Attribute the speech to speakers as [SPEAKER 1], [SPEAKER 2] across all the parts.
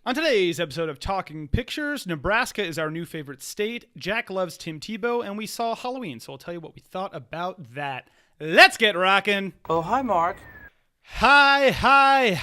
[SPEAKER 1] On today's episode of Talking Pictures, Nebraska is our new favorite state. Jack loves Tim Tebow, and we saw Halloween, so I'll tell you what we thought about that. Let's get rocking.
[SPEAKER 2] Oh, hi, Mark.
[SPEAKER 1] Hiya,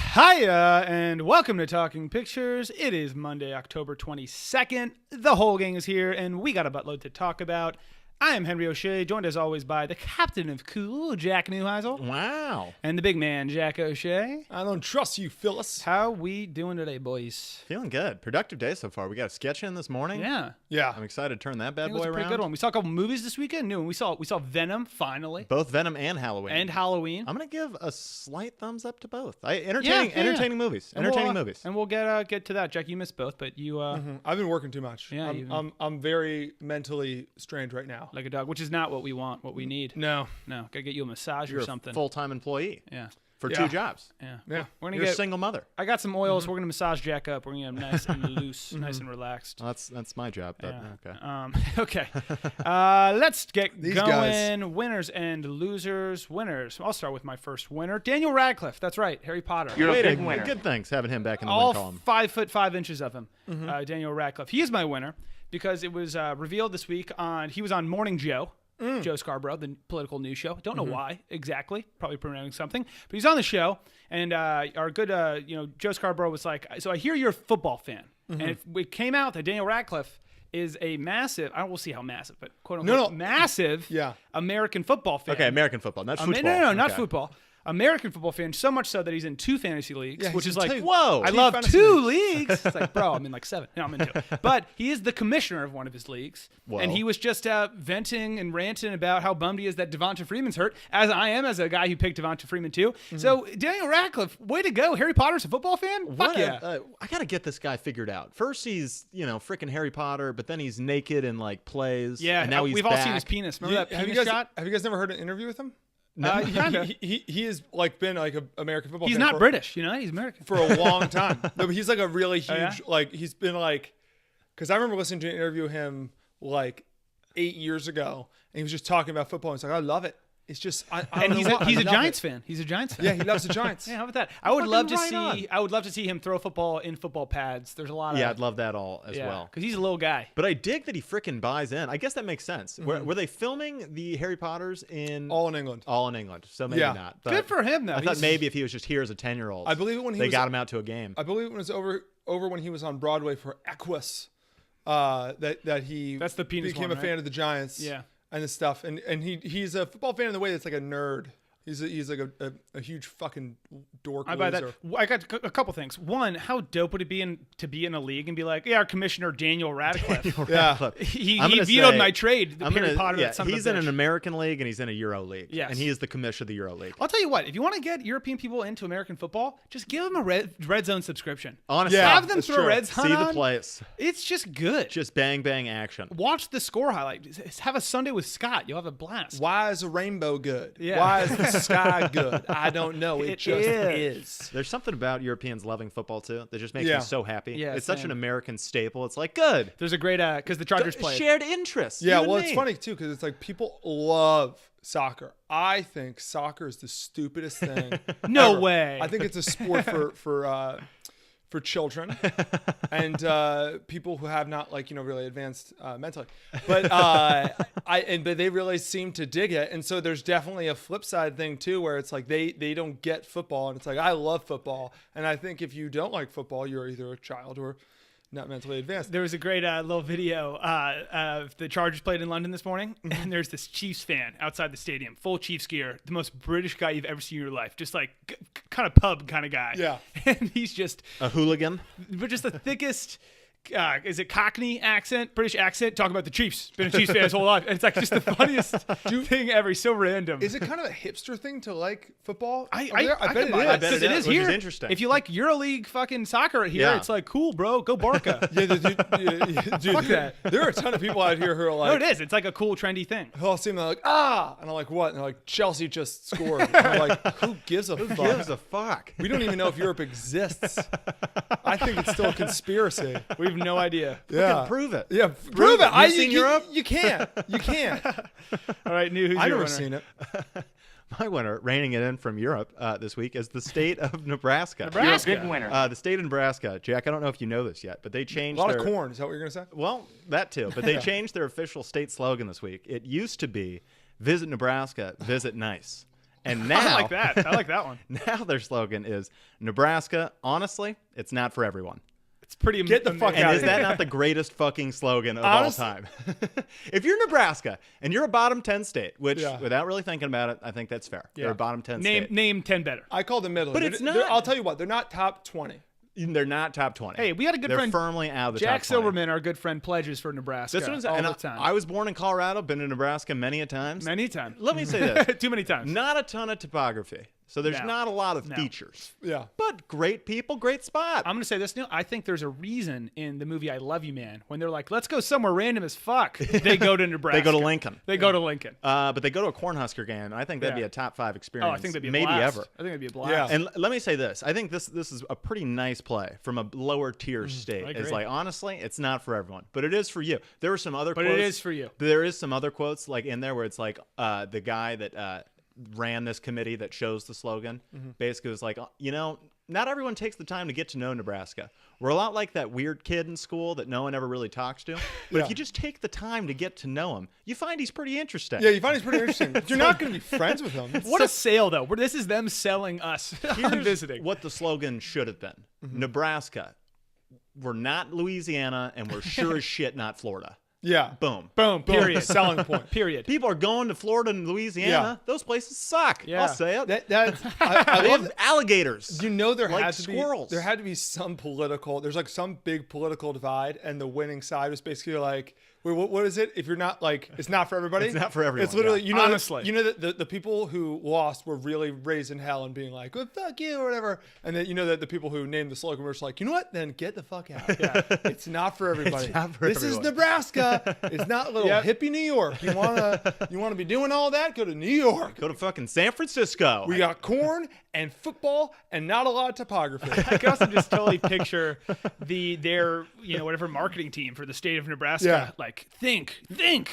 [SPEAKER 1] and welcome to Talking Pictures. It is Monday, October 22nd. The whole gang is here, and we got a buttload to talk about. I am Henry O'Shea, joined as always by the captain of cool, Jack Neuheisel.
[SPEAKER 3] Wow.
[SPEAKER 1] And the big man, Jack O'Shea.
[SPEAKER 4] I don't trust you, Phyllis.
[SPEAKER 1] How we doing today, boys?
[SPEAKER 3] Feeling good. Productive day so far. We got a sketch in this morning.
[SPEAKER 1] Yeah.
[SPEAKER 3] I'm excited to turn that bad
[SPEAKER 1] It was
[SPEAKER 3] boy
[SPEAKER 1] a pretty
[SPEAKER 3] around.
[SPEAKER 1] good one. We saw a couple movies this weekend. New, and we saw Venom finally,
[SPEAKER 3] Both Venom and Halloween.
[SPEAKER 1] and Halloween.
[SPEAKER 3] I'm going to give a slight thumbs up to both. Entertaining movies.
[SPEAKER 1] And
[SPEAKER 3] Entertaining
[SPEAKER 1] we'll,
[SPEAKER 3] movies.
[SPEAKER 1] And we'll get to that. Jack, you missed both, but you
[SPEAKER 4] I've been working too much.
[SPEAKER 1] Yeah,
[SPEAKER 4] I'm very mentally strained right now.
[SPEAKER 1] like a dog, which is not what we want, what we need.
[SPEAKER 4] No.
[SPEAKER 1] Gotta get you a massage
[SPEAKER 3] You're
[SPEAKER 1] or something.
[SPEAKER 3] a full-time employee
[SPEAKER 1] Yeah,
[SPEAKER 3] for
[SPEAKER 4] Yeah.
[SPEAKER 3] 2 jobs.
[SPEAKER 1] yeah.
[SPEAKER 4] Yeah.
[SPEAKER 1] We're gonna
[SPEAKER 3] You're a
[SPEAKER 1] get.
[SPEAKER 3] single mother.
[SPEAKER 1] I got some oils. We're gonna massage Jack up. We're gonna get him nice and loose, nice and relaxed.
[SPEAKER 3] Well, that's my job, but
[SPEAKER 1] Yeah.
[SPEAKER 3] okay.
[SPEAKER 1] Okay. Let's get
[SPEAKER 4] These
[SPEAKER 1] going.
[SPEAKER 4] guys.
[SPEAKER 1] Winners and losers. Winners. I'll start with my first winner, Daniel Radcliffe. That's right, Harry Potter.
[SPEAKER 2] You're
[SPEAKER 3] Wait,
[SPEAKER 2] a big winner.
[SPEAKER 3] good things having him back in the
[SPEAKER 1] All
[SPEAKER 3] win column.
[SPEAKER 1] 5'5" of him. Daniel Radcliffe. He is my winner because it was revealed this week he was on Morning Joe. Joe Scarborough, the political news show. Don't know why exactly. Probably promoting something. But he's on the show, and our good, Joe Scarborough was like, "So I hear you're a football fan," and it came out that Daniel Radcliffe is a massive. I will see how massive, but quote unquote massive.
[SPEAKER 4] Yeah.
[SPEAKER 1] American football fan.
[SPEAKER 3] Okay, American football, not football.
[SPEAKER 1] No, not
[SPEAKER 3] Okay.
[SPEAKER 1] football. American football fan, so much so that he's in 2 fantasy leagues,
[SPEAKER 4] Yeah,
[SPEAKER 1] which
[SPEAKER 4] he's
[SPEAKER 1] is
[SPEAKER 4] in
[SPEAKER 1] like,
[SPEAKER 4] 2.
[SPEAKER 3] Whoa.
[SPEAKER 1] I
[SPEAKER 4] Two
[SPEAKER 1] love
[SPEAKER 4] fantasy
[SPEAKER 1] 2 leagues. It's like, bro, I'm in like 7. No, I'm in 2. But he is the commissioner of one of his leagues,
[SPEAKER 3] Whoa.
[SPEAKER 1] and he was just venting and ranting about how bummed he is that Devonta Freeman's hurt, as I am as a guy who picked Devonta Freeman too. So Daniel Radcliffe, way to go. Harry Potter's a football fan? Fuck yeah.
[SPEAKER 3] I got to get this guy figured out. First, he's, freicking Harry Potter, but then he's naked and, plays.
[SPEAKER 1] Yeah,
[SPEAKER 3] and now he's
[SPEAKER 1] we've all seen
[SPEAKER 3] back.
[SPEAKER 1] his penis. Remember that
[SPEAKER 4] Have
[SPEAKER 1] penis shot?
[SPEAKER 4] you guys never heard an interview with him?
[SPEAKER 1] Kinda.
[SPEAKER 4] He has been like an American football
[SPEAKER 1] He's
[SPEAKER 4] fan
[SPEAKER 1] not British, he's American.
[SPEAKER 4] for a long time. No, but he's like a really huge,
[SPEAKER 1] yeah?
[SPEAKER 4] he's been because I remember listening to an interview with him 8 years ago, and he was just talking about football. And he's like, I love it. It's just, I
[SPEAKER 1] And
[SPEAKER 4] don't know why.
[SPEAKER 1] he's
[SPEAKER 4] I
[SPEAKER 1] a
[SPEAKER 4] love
[SPEAKER 1] Giants
[SPEAKER 4] it.
[SPEAKER 1] fan. He's a Giants fan.
[SPEAKER 4] Yeah, he loves the Giants.
[SPEAKER 1] Yeah, how about that? I would
[SPEAKER 3] Fucking
[SPEAKER 1] love to
[SPEAKER 3] right
[SPEAKER 1] see.
[SPEAKER 3] on.
[SPEAKER 1] I would love to see him throw football in football pads. There's a lot of.
[SPEAKER 3] Yeah, I'd love that all as well.
[SPEAKER 1] because he's a little guy.
[SPEAKER 3] But I dig that he frickin' buys in. I guess that makes sense. Were they filming the Harry Potters in
[SPEAKER 4] All in England.
[SPEAKER 3] All in England? So maybe
[SPEAKER 4] Yeah.
[SPEAKER 3] not. But
[SPEAKER 1] Good for him, though.
[SPEAKER 3] I thought
[SPEAKER 1] He's-
[SPEAKER 3] maybe if he was just here as a 10-year-old.
[SPEAKER 4] I believe it when he
[SPEAKER 3] they
[SPEAKER 4] was-
[SPEAKER 3] got him out to a game.
[SPEAKER 4] I believe it was over when he was on Broadway for Equus. That he
[SPEAKER 1] That's the penis
[SPEAKER 4] became
[SPEAKER 1] one,
[SPEAKER 4] a fan
[SPEAKER 1] right?
[SPEAKER 4] of the Giants.
[SPEAKER 1] Yeah.
[SPEAKER 4] And his stuff, and he's a football fan in the way that's like a nerd. He's like a huge fucking dork.
[SPEAKER 1] I buy that.
[SPEAKER 4] loser.
[SPEAKER 1] I got a couple things. One, how dope would it be to be in a league and be like, yeah, our commissioner Daniel Radcliffe.
[SPEAKER 4] Yeah.
[SPEAKER 1] He
[SPEAKER 3] I'm gonna
[SPEAKER 1] vetoed
[SPEAKER 3] say-
[SPEAKER 1] my trade. The
[SPEAKER 3] I'm
[SPEAKER 1] Harry
[SPEAKER 3] gonna-
[SPEAKER 1] Potter.
[SPEAKER 3] yeah,
[SPEAKER 1] that son of a
[SPEAKER 3] he's in
[SPEAKER 1] bitch.
[SPEAKER 3] an American league and he's in a Euro league.
[SPEAKER 1] Yes.
[SPEAKER 3] And he is the commissioner of the Euro league.
[SPEAKER 1] I'll tell you what. If you want to get European people into American football, just give them a red zone subscription.
[SPEAKER 3] Honestly,
[SPEAKER 4] Yeah.
[SPEAKER 1] Have them
[SPEAKER 4] that's
[SPEAKER 1] throw
[SPEAKER 4] true.
[SPEAKER 1] Reds hunt
[SPEAKER 3] see the
[SPEAKER 1] on.
[SPEAKER 3] place.
[SPEAKER 1] It's just good.
[SPEAKER 3] Just bang, bang action.
[SPEAKER 1] Watch the score highlight. Have a Sunday with Scott. You'll have a blast.
[SPEAKER 4] Why is a rainbow good?
[SPEAKER 1] Yeah.
[SPEAKER 4] Why is the sky good? I don't know. It just is.
[SPEAKER 3] There's something about Europeans loving football, too, that just makes
[SPEAKER 4] Yeah.
[SPEAKER 3] me so happy.
[SPEAKER 1] Yeah,
[SPEAKER 3] it's such
[SPEAKER 1] same.
[SPEAKER 3] an American staple. It's like, good.
[SPEAKER 1] There's a great because the Chargers played.
[SPEAKER 3] Shared interests.
[SPEAKER 4] Yeah,
[SPEAKER 3] you and
[SPEAKER 4] well,
[SPEAKER 3] me.
[SPEAKER 4] it's funny too because it's like people love soccer. I think soccer is the stupidest thing.
[SPEAKER 1] No
[SPEAKER 4] ever.
[SPEAKER 1] way.
[SPEAKER 4] I think it's a sport for children and people who have not really advanced mentally. But but they really seem to dig it. And so there's definitely a flip side thing too, where it's like they don't get football, and it's like I love football, and I think if you don't like football, you're either a child or not mentally advanced.
[SPEAKER 1] There was a great little video of the Chargers played in London this morning, and there's this Chiefs fan outside the stadium, full Chiefs gear, the most British guy you've ever seen in your life, just like kind of pub kind of guy.
[SPEAKER 4] Yeah.
[SPEAKER 1] And he's just,
[SPEAKER 3] A hooligan.
[SPEAKER 1] but just the thickest. Is it Cockney accent, British accent, talking about the Chiefs? Been a Chiefs fan his whole life. And it's like just the funniest thing ever. He's so random.
[SPEAKER 4] Is it kind of a hipster thing to like football?
[SPEAKER 1] I
[SPEAKER 4] bet
[SPEAKER 1] can
[SPEAKER 4] it
[SPEAKER 1] buy
[SPEAKER 4] is.
[SPEAKER 1] that,
[SPEAKER 3] I bet
[SPEAKER 1] 'cause
[SPEAKER 3] it
[SPEAKER 1] it
[SPEAKER 3] is,
[SPEAKER 1] is
[SPEAKER 3] which
[SPEAKER 1] here.
[SPEAKER 3] is interesting.
[SPEAKER 1] If you like EuroLeague fucking soccer here,
[SPEAKER 3] Yeah.
[SPEAKER 1] it's like, cool, bro, go Barca.
[SPEAKER 4] Dude,
[SPEAKER 1] Fuck that.
[SPEAKER 4] There are a ton of people out here who are
[SPEAKER 1] No,
[SPEAKER 4] like,
[SPEAKER 1] it is. It's like a cool, trendy thing.
[SPEAKER 4] who I'll see them, they're like, and I'm like, what? And they're like, Chelsea just scored. And I'm like, who gives a fuck?
[SPEAKER 3] Gives a fuck.
[SPEAKER 4] We don't even know if Europe exists. I think it's still a conspiracy.
[SPEAKER 1] We have no idea.
[SPEAKER 4] Yeah,
[SPEAKER 3] Prove it.
[SPEAKER 4] Yeah, prove it.
[SPEAKER 3] You've seen
[SPEAKER 4] you,
[SPEAKER 3] Europe?
[SPEAKER 4] You can't. You can't.
[SPEAKER 1] All right, who's
[SPEAKER 4] I've
[SPEAKER 1] your
[SPEAKER 4] never
[SPEAKER 1] winner?
[SPEAKER 4] seen it.
[SPEAKER 3] My winner, reining it in from Europe this week, is the state of Nebraska.
[SPEAKER 1] Nebraska.
[SPEAKER 2] You're a big winner.
[SPEAKER 3] The state of Nebraska. Jack, I don't know if you know this yet, but they changed
[SPEAKER 4] A lot
[SPEAKER 3] their...
[SPEAKER 4] of corn. Is that what you're going to say?
[SPEAKER 3] Well, that too. But they changed their official state slogan this week. It used to be, visit Nebraska, visit nice. And now...
[SPEAKER 1] I like that. I like that one.
[SPEAKER 3] Now their slogan is, Nebraska, honestly, it's not for everyone.
[SPEAKER 1] It's pretty
[SPEAKER 4] Get the fuck
[SPEAKER 1] amazing.
[SPEAKER 4] out
[SPEAKER 3] And
[SPEAKER 4] of
[SPEAKER 3] is that
[SPEAKER 4] here.
[SPEAKER 3] not the greatest fucking slogan of
[SPEAKER 4] Honestly-
[SPEAKER 3] all time? If you're Nebraska and you're a bottom 10 state, which
[SPEAKER 4] Yeah.
[SPEAKER 3] without really thinking about it, I think that's fair.
[SPEAKER 4] Yeah.
[SPEAKER 3] They're a bottom 10
[SPEAKER 1] Name
[SPEAKER 3] state.
[SPEAKER 1] name 10 better.
[SPEAKER 4] I call them middle.
[SPEAKER 3] But it's
[SPEAKER 4] They're-
[SPEAKER 3] not.
[SPEAKER 4] I'll tell you what. They're not top 20.
[SPEAKER 3] They're not top 20.
[SPEAKER 1] Hey, we had a good
[SPEAKER 3] They're
[SPEAKER 1] friend,
[SPEAKER 3] firmly out of the
[SPEAKER 1] Jack
[SPEAKER 3] top 20.
[SPEAKER 1] Silverman, our good friend, pledges for Nebraska
[SPEAKER 3] This one's,
[SPEAKER 1] all
[SPEAKER 3] and
[SPEAKER 1] the time.
[SPEAKER 3] I was born in Colorado, been to Nebraska many a times.
[SPEAKER 1] Many times.
[SPEAKER 3] Let me say this.
[SPEAKER 1] Too many times.
[SPEAKER 3] Not a ton of topography. So there's
[SPEAKER 1] No.
[SPEAKER 3] not a lot of
[SPEAKER 1] No.
[SPEAKER 3] features.
[SPEAKER 4] Yeah.
[SPEAKER 3] But great people, great spot.
[SPEAKER 1] I'm going to say this, Neil. I think there's a reason in the movie I Love You, Man, when they're like, let's go somewhere random as fuck. They go to Nebraska.
[SPEAKER 3] They go to Lincoln.
[SPEAKER 1] They go to Lincoln.
[SPEAKER 3] But they go to a Cornhusker game, and I think that'd
[SPEAKER 1] Yeah.
[SPEAKER 3] be a top 5 experience.
[SPEAKER 1] Oh, I think that'd be a
[SPEAKER 3] maybe
[SPEAKER 1] blast.
[SPEAKER 3] ever.
[SPEAKER 1] I think that'd be a blast.
[SPEAKER 4] Yeah.
[SPEAKER 3] And let me say this: I think this is a pretty nice play from a lower tier state.
[SPEAKER 1] I
[SPEAKER 3] It's
[SPEAKER 1] agree.
[SPEAKER 3] like, honestly, it's not for everyone, but it is for you. There were some other
[SPEAKER 1] But
[SPEAKER 3] quotes.
[SPEAKER 1] it is for you.
[SPEAKER 3] There is some other quotes like in there where it's like the guy that ran this committee that chose the slogan basically was like, not everyone takes the time to get to know Nebraska. We're a lot like that weird kid in school that no one ever really talks to. But
[SPEAKER 4] Yeah.
[SPEAKER 3] if you just take the time to get to know him, you find he's pretty interesting.
[SPEAKER 4] Yeah, you find it's pretty interesting. But you're not going to be friends with them.
[SPEAKER 1] What a sale, though. This is them selling us on
[SPEAKER 3] Here's
[SPEAKER 1] visiting.
[SPEAKER 3] what the slogan should have been. Nebraska. We're not Louisiana, and we're sure as shit not Florida.
[SPEAKER 4] Yeah.
[SPEAKER 3] Boom.
[SPEAKER 1] Boom. Period.
[SPEAKER 4] Selling point.
[SPEAKER 1] Period.
[SPEAKER 3] People are going to Florida and Louisiana.
[SPEAKER 4] Yeah.
[SPEAKER 3] Those places suck.
[SPEAKER 1] Yeah.
[SPEAKER 3] I'll say it.
[SPEAKER 4] That's I
[SPEAKER 3] They
[SPEAKER 4] love
[SPEAKER 3] have alligators.
[SPEAKER 4] You know there
[SPEAKER 3] Like
[SPEAKER 4] had to
[SPEAKER 3] squirrels.
[SPEAKER 4] be there had to be some political. There's like some big political divide, and the winning side was basically like, wait, what is it? If you're not like, it's not for everybody.
[SPEAKER 3] It's not for everyone,
[SPEAKER 4] It's literally
[SPEAKER 3] yeah.
[SPEAKER 4] you know
[SPEAKER 1] Honestly.
[SPEAKER 4] you know that the people who lost were really raising hell and being like, well, fuck you or whatever, and then you know that the people who named the slogan were just like, you know what? Then get the fuck out. Yeah. It's not for everybody.
[SPEAKER 3] not for
[SPEAKER 4] this
[SPEAKER 3] everyone.
[SPEAKER 4] is Nebraska. It's not little
[SPEAKER 1] Yep.
[SPEAKER 4] hippie New York. You wanna be doing all that? Go to New York.
[SPEAKER 3] Go to fucking San Francisco.
[SPEAKER 4] We got corn and football and not a lot of topography.
[SPEAKER 1] I can also just totally picture their whatever marketing team for the state of Nebraska.
[SPEAKER 4] Yeah.
[SPEAKER 1] Like think,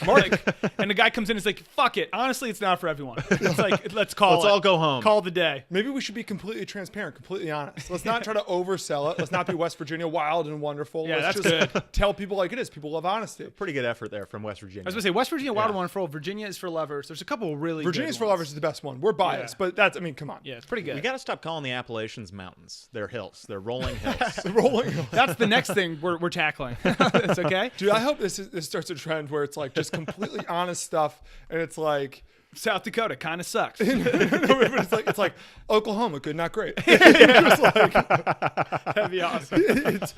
[SPEAKER 1] like, and the guy comes in and is like, fuck it. Honestly, it's not for everyone. It's like let's
[SPEAKER 3] all go home.
[SPEAKER 1] Call the day.
[SPEAKER 4] Maybe we should be completely transparent, completely honest. Let's not try to oversell it. Let's not be West Virginia wild and wonderful.
[SPEAKER 1] Yeah,
[SPEAKER 4] Let's
[SPEAKER 1] that's
[SPEAKER 4] just tell people like it is. People love honesty.
[SPEAKER 3] Pretty good effort there from West Virginia.
[SPEAKER 1] I was gonna say West Virginia, wild and wonderful. Virginia is for lovers. There's a couple really
[SPEAKER 4] Virginia's
[SPEAKER 1] good
[SPEAKER 4] for
[SPEAKER 1] ones.
[SPEAKER 4] lovers is the best one. We're biased,
[SPEAKER 1] Yeah.
[SPEAKER 4] but that's, I mean, come on.
[SPEAKER 1] Yeah, it's pretty good.
[SPEAKER 3] We got to stop calling the Appalachians mountains. They're hills. They're rolling hills.
[SPEAKER 4] Rolling.
[SPEAKER 1] That's the next thing we're tackling. It's okay.
[SPEAKER 4] Dude, I hope this starts a trend where it's like just completely honest stuff, and it's like,
[SPEAKER 1] South Dakota kind of sucks.
[SPEAKER 4] it's like Oklahoma, good, not great.
[SPEAKER 1] That'd be awesome.
[SPEAKER 4] It's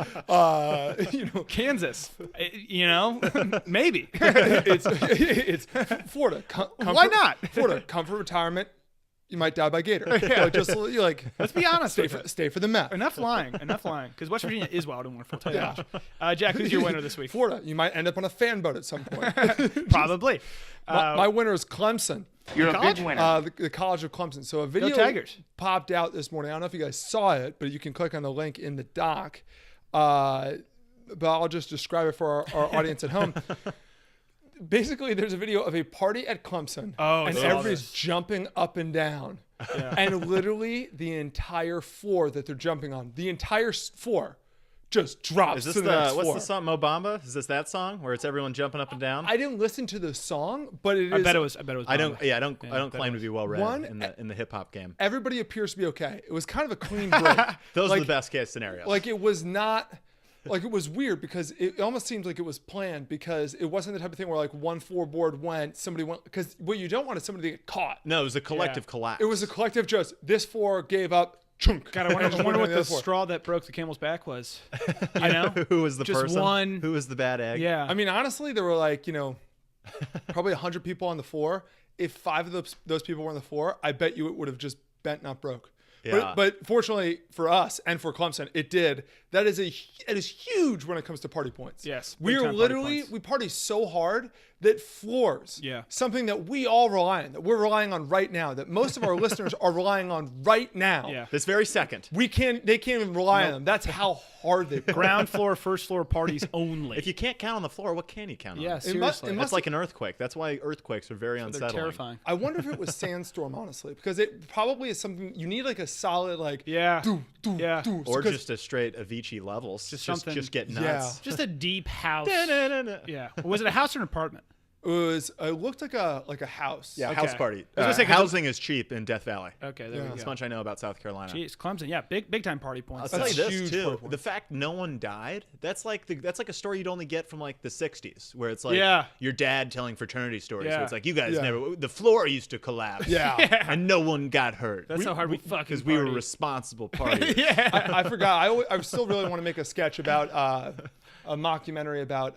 [SPEAKER 1] Kansas, maybe.
[SPEAKER 4] it's Florida.
[SPEAKER 1] Why not?
[SPEAKER 4] Florida, comfort retirement. You might die by gator. Like, just you're like,
[SPEAKER 1] Let's be honest.
[SPEAKER 4] stay for the map.
[SPEAKER 1] Enough lying. Because West Virginia is wild and wonderful. I'll tell you that. Jack, who's your winner this week?
[SPEAKER 4] Florida, you might end up on a fan boat at some point.
[SPEAKER 1] Probably.
[SPEAKER 4] My winner is Clemson.
[SPEAKER 2] You're a
[SPEAKER 1] college?
[SPEAKER 2] big winner.
[SPEAKER 4] The College of Clemson. So a video
[SPEAKER 1] Tigers.
[SPEAKER 4] popped out this morning. I don't know if you guys saw it, but you can click on the link in the doc. But I'll just describe it for our audience at home. Basically, there's a video of a party at Clemson,
[SPEAKER 1] Oh,
[SPEAKER 4] and
[SPEAKER 1] I saw
[SPEAKER 4] everybody's
[SPEAKER 1] this.
[SPEAKER 4] jumping up and down.
[SPEAKER 1] Yeah.
[SPEAKER 4] And literally the entire floor that they're jumping on, the entire floor just drops
[SPEAKER 3] Is this
[SPEAKER 4] to the next
[SPEAKER 3] what's
[SPEAKER 4] floor.
[SPEAKER 3] the song Mo Bamba? Is this that song where it's everyone jumping up and down?
[SPEAKER 4] I didn't listen to the song, but it
[SPEAKER 1] I
[SPEAKER 4] is.
[SPEAKER 1] bet it was.
[SPEAKER 3] I don't
[SPEAKER 1] Bamba.
[SPEAKER 3] claim to be well read
[SPEAKER 4] One-
[SPEAKER 3] in the hip hop game.
[SPEAKER 4] Everybody appears to be okay. It was kind of a clean break.
[SPEAKER 3] Those are
[SPEAKER 4] like-
[SPEAKER 3] the best case scenarios.
[SPEAKER 4] Like it was not. Like it was weird because it almost seemed like it was planned because it wasn't the type of thing where like one floorboard went, somebody went, because what you don't want is somebody to get caught.
[SPEAKER 3] no, it was a collective
[SPEAKER 1] Yeah.
[SPEAKER 3] collapse.
[SPEAKER 4] It was a collective just, this floor gave up, chunk.
[SPEAKER 1] God, I wonder
[SPEAKER 4] And just
[SPEAKER 1] what
[SPEAKER 4] went on
[SPEAKER 1] the
[SPEAKER 4] other floor.
[SPEAKER 1] straw that broke the camel's back was. You know?
[SPEAKER 3] Who was the
[SPEAKER 1] Just
[SPEAKER 3] person?
[SPEAKER 1] one-
[SPEAKER 3] Who was the bad egg?
[SPEAKER 1] Yeah.
[SPEAKER 4] I mean, honestly, there were like, probably 100 people on the floor. If 5 of those people were on the floor, I bet you it would have just bent, not broke.
[SPEAKER 3] Yeah.
[SPEAKER 4] But fortunately for us and for Clemson, it did. It is huge when it comes to party points.
[SPEAKER 1] Yes,
[SPEAKER 4] we
[SPEAKER 1] big
[SPEAKER 4] are
[SPEAKER 1] time party
[SPEAKER 4] literally
[SPEAKER 1] points.
[SPEAKER 4] we party so hard that floors.
[SPEAKER 1] Yeah.
[SPEAKER 4] Something that we all rely on, that we're relying on right now, that most of our listeners are relying on right now.
[SPEAKER 1] Yeah.
[SPEAKER 3] This very second.
[SPEAKER 4] They can't even rely on them. That's how hard they party.
[SPEAKER 1] Ground floor, first floor parties only.
[SPEAKER 3] If you can't count on the floor, what can you count on?
[SPEAKER 1] Yeah,
[SPEAKER 4] must-
[SPEAKER 1] seriously.
[SPEAKER 4] it
[SPEAKER 3] That's
[SPEAKER 4] must-
[SPEAKER 3] like an earthquake. That's why earthquakes are very
[SPEAKER 1] They're
[SPEAKER 3] unsettling.
[SPEAKER 1] terrifying.
[SPEAKER 4] I wonder if it was sandstorm, honestly, because it probably is something you need, like a solid, like
[SPEAKER 1] Yeah. Yeah.
[SPEAKER 3] Or
[SPEAKER 4] because-
[SPEAKER 3] just a straight Avicii levels. Just
[SPEAKER 1] something-
[SPEAKER 3] Just get
[SPEAKER 4] Yeah.
[SPEAKER 3] nuts.
[SPEAKER 1] Just a deep house.
[SPEAKER 3] Da-na-na-na.
[SPEAKER 1] Yeah. Was it a house or an apartment?
[SPEAKER 4] it looked like a house.
[SPEAKER 3] Yeah,
[SPEAKER 1] Okay.
[SPEAKER 3] house party.
[SPEAKER 1] I was gonna say, 'cause
[SPEAKER 3] Housing is cheap in Death Valley.
[SPEAKER 1] Okay, there
[SPEAKER 4] Yeah.
[SPEAKER 1] we
[SPEAKER 3] That's
[SPEAKER 1] go.
[SPEAKER 3] much I know about South Carolina.
[SPEAKER 1] Jeez, Clemson. Yeah, big time party points.
[SPEAKER 3] I'll tell you
[SPEAKER 4] That's
[SPEAKER 3] this
[SPEAKER 4] huge
[SPEAKER 3] too.
[SPEAKER 4] party point.
[SPEAKER 3] The fact no one died, that's like a story you'd only get from like the 60s, where it's like
[SPEAKER 1] Yeah.
[SPEAKER 3] your dad telling fraternity stories.
[SPEAKER 1] Yeah.
[SPEAKER 3] Where it's like, you guys
[SPEAKER 4] Yeah.
[SPEAKER 3] never, the floor used to collapse.
[SPEAKER 4] Yeah.
[SPEAKER 3] And no one got hurt.
[SPEAKER 1] That's how hard we fucking
[SPEAKER 3] Because we were
[SPEAKER 1] party.
[SPEAKER 3] responsible parties.
[SPEAKER 4] I forgot. I still really want to make a sketch about a mockumentary about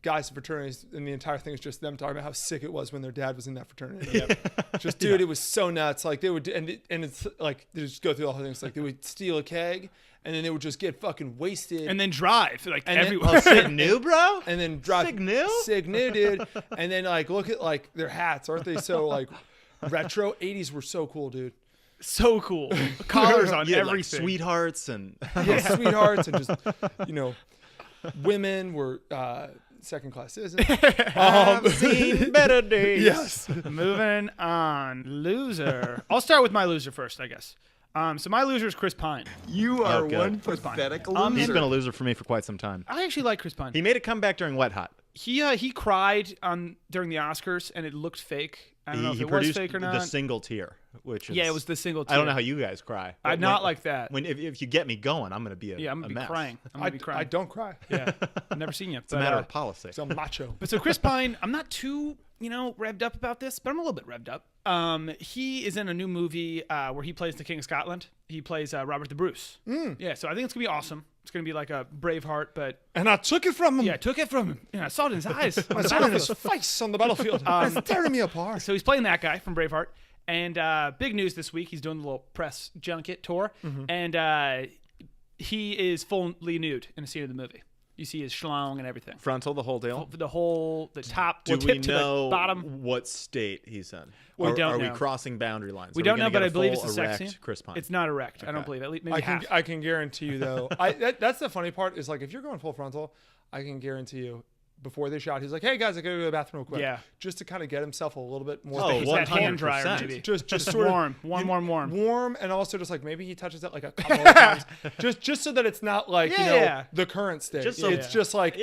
[SPEAKER 4] guys in fraternities, and the entire thing is just them talking about how sick it was when their dad was in that fraternity. Just dude, it was so nuts. Like they would, and it's like they just go through the whole thing. It's like they would steal a keg, and then they would just get fucking wasted,
[SPEAKER 1] And then drive like
[SPEAKER 4] And then-
[SPEAKER 1] everywhere.
[SPEAKER 3] Oh, Sig new, bro?
[SPEAKER 4] and then drive
[SPEAKER 3] Sig new?
[SPEAKER 4] Sig new, dude. And then like look at like their hats, aren't they so like retro? 80s were so cool, dude.
[SPEAKER 1] So cool. Collars on
[SPEAKER 3] You had, like,
[SPEAKER 1] everything.
[SPEAKER 3] sweethearts and
[SPEAKER 4] Yeah, sweethearts and just women were second class citizens.
[SPEAKER 3] I've seen better days.
[SPEAKER 4] Yes.
[SPEAKER 1] Moving on. Loser. I'll start with my loser first, I guess. So my loser is Chris Pine.
[SPEAKER 2] You are
[SPEAKER 3] good.
[SPEAKER 2] one
[SPEAKER 1] Chris Pine.
[SPEAKER 2] pathetic
[SPEAKER 3] He's
[SPEAKER 2] loser.
[SPEAKER 3] been a loser for me for quite some time.
[SPEAKER 1] I actually like Chris Pine.
[SPEAKER 3] He made a comeback during Wet Hot.
[SPEAKER 1] He cried during the Oscars, and it looked fake. I don't know if
[SPEAKER 3] He
[SPEAKER 1] it was
[SPEAKER 3] produced
[SPEAKER 1] fake or
[SPEAKER 3] the
[SPEAKER 1] not.
[SPEAKER 3] single tear, which is,
[SPEAKER 1] Yeah, it was the single
[SPEAKER 3] I don't
[SPEAKER 1] tear.
[SPEAKER 3] know how you guys cry.
[SPEAKER 1] I'm
[SPEAKER 3] But
[SPEAKER 1] not
[SPEAKER 3] when-
[SPEAKER 1] like that.
[SPEAKER 3] If you get me going, I'm gonna be
[SPEAKER 1] I'm gonna be
[SPEAKER 3] mess.
[SPEAKER 1] crying. I'm gonna be crying.
[SPEAKER 4] I don't cry.
[SPEAKER 1] Yeah, I've never seen you.
[SPEAKER 3] It's a matter of policy.
[SPEAKER 4] So I'm macho.
[SPEAKER 1] But so Chris Pine, I'm not too, revved up about this, but I'm a little bit revved up. He is in a new movie where he plays the King of Scotland. He plays Robert the Bruce. Yeah, so I think it's gonna be awesome. It's gonna be like a Braveheart, but
[SPEAKER 4] And I took it from him.
[SPEAKER 1] yeah, I took it from him. I saw it in his eyes.
[SPEAKER 4] I saw it in his face on the battlefield. It's tearing me apart.
[SPEAKER 1] So he's playing that guy from Braveheart. And big news this week, he's doing the little press junket tour, and he is fully nude in a scene of the movie. You see his schlong and everything.
[SPEAKER 3] Frontal, the whole deal.
[SPEAKER 1] The top,
[SPEAKER 3] Do
[SPEAKER 1] tip
[SPEAKER 3] we
[SPEAKER 1] to
[SPEAKER 3] know
[SPEAKER 1] the bottom.
[SPEAKER 3] what state he's in?
[SPEAKER 1] We
[SPEAKER 3] Or
[SPEAKER 1] don't
[SPEAKER 3] are
[SPEAKER 1] know.
[SPEAKER 3] we crossing boundary lines?
[SPEAKER 1] We
[SPEAKER 3] Are
[SPEAKER 1] don't know,
[SPEAKER 3] gonna
[SPEAKER 1] but
[SPEAKER 3] get
[SPEAKER 1] I
[SPEAKER 3] a
[SPEAKER 1] believe it's
[SPEAKER 3] full
[SPEAKER 1] a sex
[SPEAKER 3] erect
[SPEAKER 1] scene.
[SPEAKER 3] Chris Pine.
[SPEAKER 1] It's not erect. I don't believe it. Maybe half.
[SPEAKER 4] I can guarantee you though. That's the funny part is like if you're going full frontal, I can guarantee you. Before they shot, he's like, "Hey guys, I gotta go to the bathroom real quick."
[SPEAKER 1] Yeah.
[SPEAKER 4] Just to kind of get himself a little bit more.
[SPEAKER 3] Oh,
[SPEAKER 1] He's that hand dryer
[SPEAKER 3] 100%.
[SPEAKER 1] maybe.
[SPEAKER 4] just
[SPEAKER 1] warm.
[SPEAKER 4] sort of warm, and also just like maybe he touches it like a couple of times, just so that it's not like
[SPEAKER 1] Yeah.
[SPEAKER 4] the current state.
[SPEAKER 3] Just so-
[SPEAKER 4] It's just like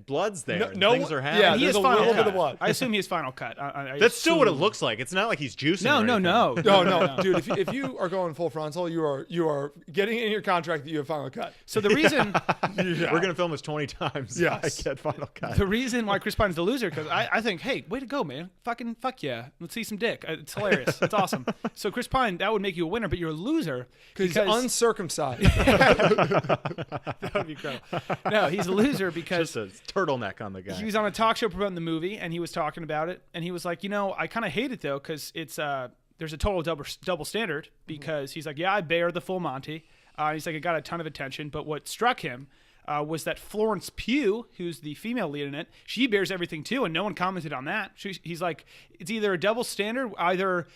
[SPEAKER 3] blood's there.
[SPEAKER 4] No-
[SPEAKER 3] Things are happening.
[SPEAKER 4] yeah,
[SPEAKER 1] He
[SPEAKER 4] there's
[SPEAKER 1] has
[SPEAKER 4] a
[SPEAKER 1] final
[SPEAKER 4] little bit
[SPEAKER 1] cut.
[SPEAKER 4] of blood.
[SPEAKER 1] I assume he has final cut. I
[SPEAKER 3] That's still what it
[SPEAKER 1] assume.
[SPEAKER 3] looks like. It's not like he's juicing.
[SPEAKER 1] No,
[SPEAKER 3] or
[SPEAKER 1] no,
[SPEAKER 3] anything.
[SPEAKER 1] no,
[SPEAKER 4] no, dude. If you are going full frontal, you are getting in your contract that you have final cut.
[SPEAKER 1] So the reason,
[SPEAKER 3] We're gonna film this 20 times.
[SPEAKER 4] Yes.
[SPEAKER 3] I get final cut.
[SPEAKER 1] the reason why Chris Pine's the loser, because I think, hey, way to go, man. Fucking fuck yeah. Let's see some dick. It's hilarious. It's awesome. So Chris Pine, that would make you a winner, but you're a loser
[SPEAKER 4] Because he's uncircumcised.
[SPEAKER 1] that would be incredible. No, he's a loser because
[SPEAKER 3] Just a turtleneck on the guy.
[SPEAKER 1] he was on a talk show promoting the movie, and he was talking about it, and he was like, I kind of hate it though, because it's there's a total double standard, because he's like, yeah, I bear the full Monty. He's like, it got a ton of attention, but what struck him was that Florence Pugh, who's the female lead in it, she bears everything too, and no one commented on that. He's like, it's either a double standard, either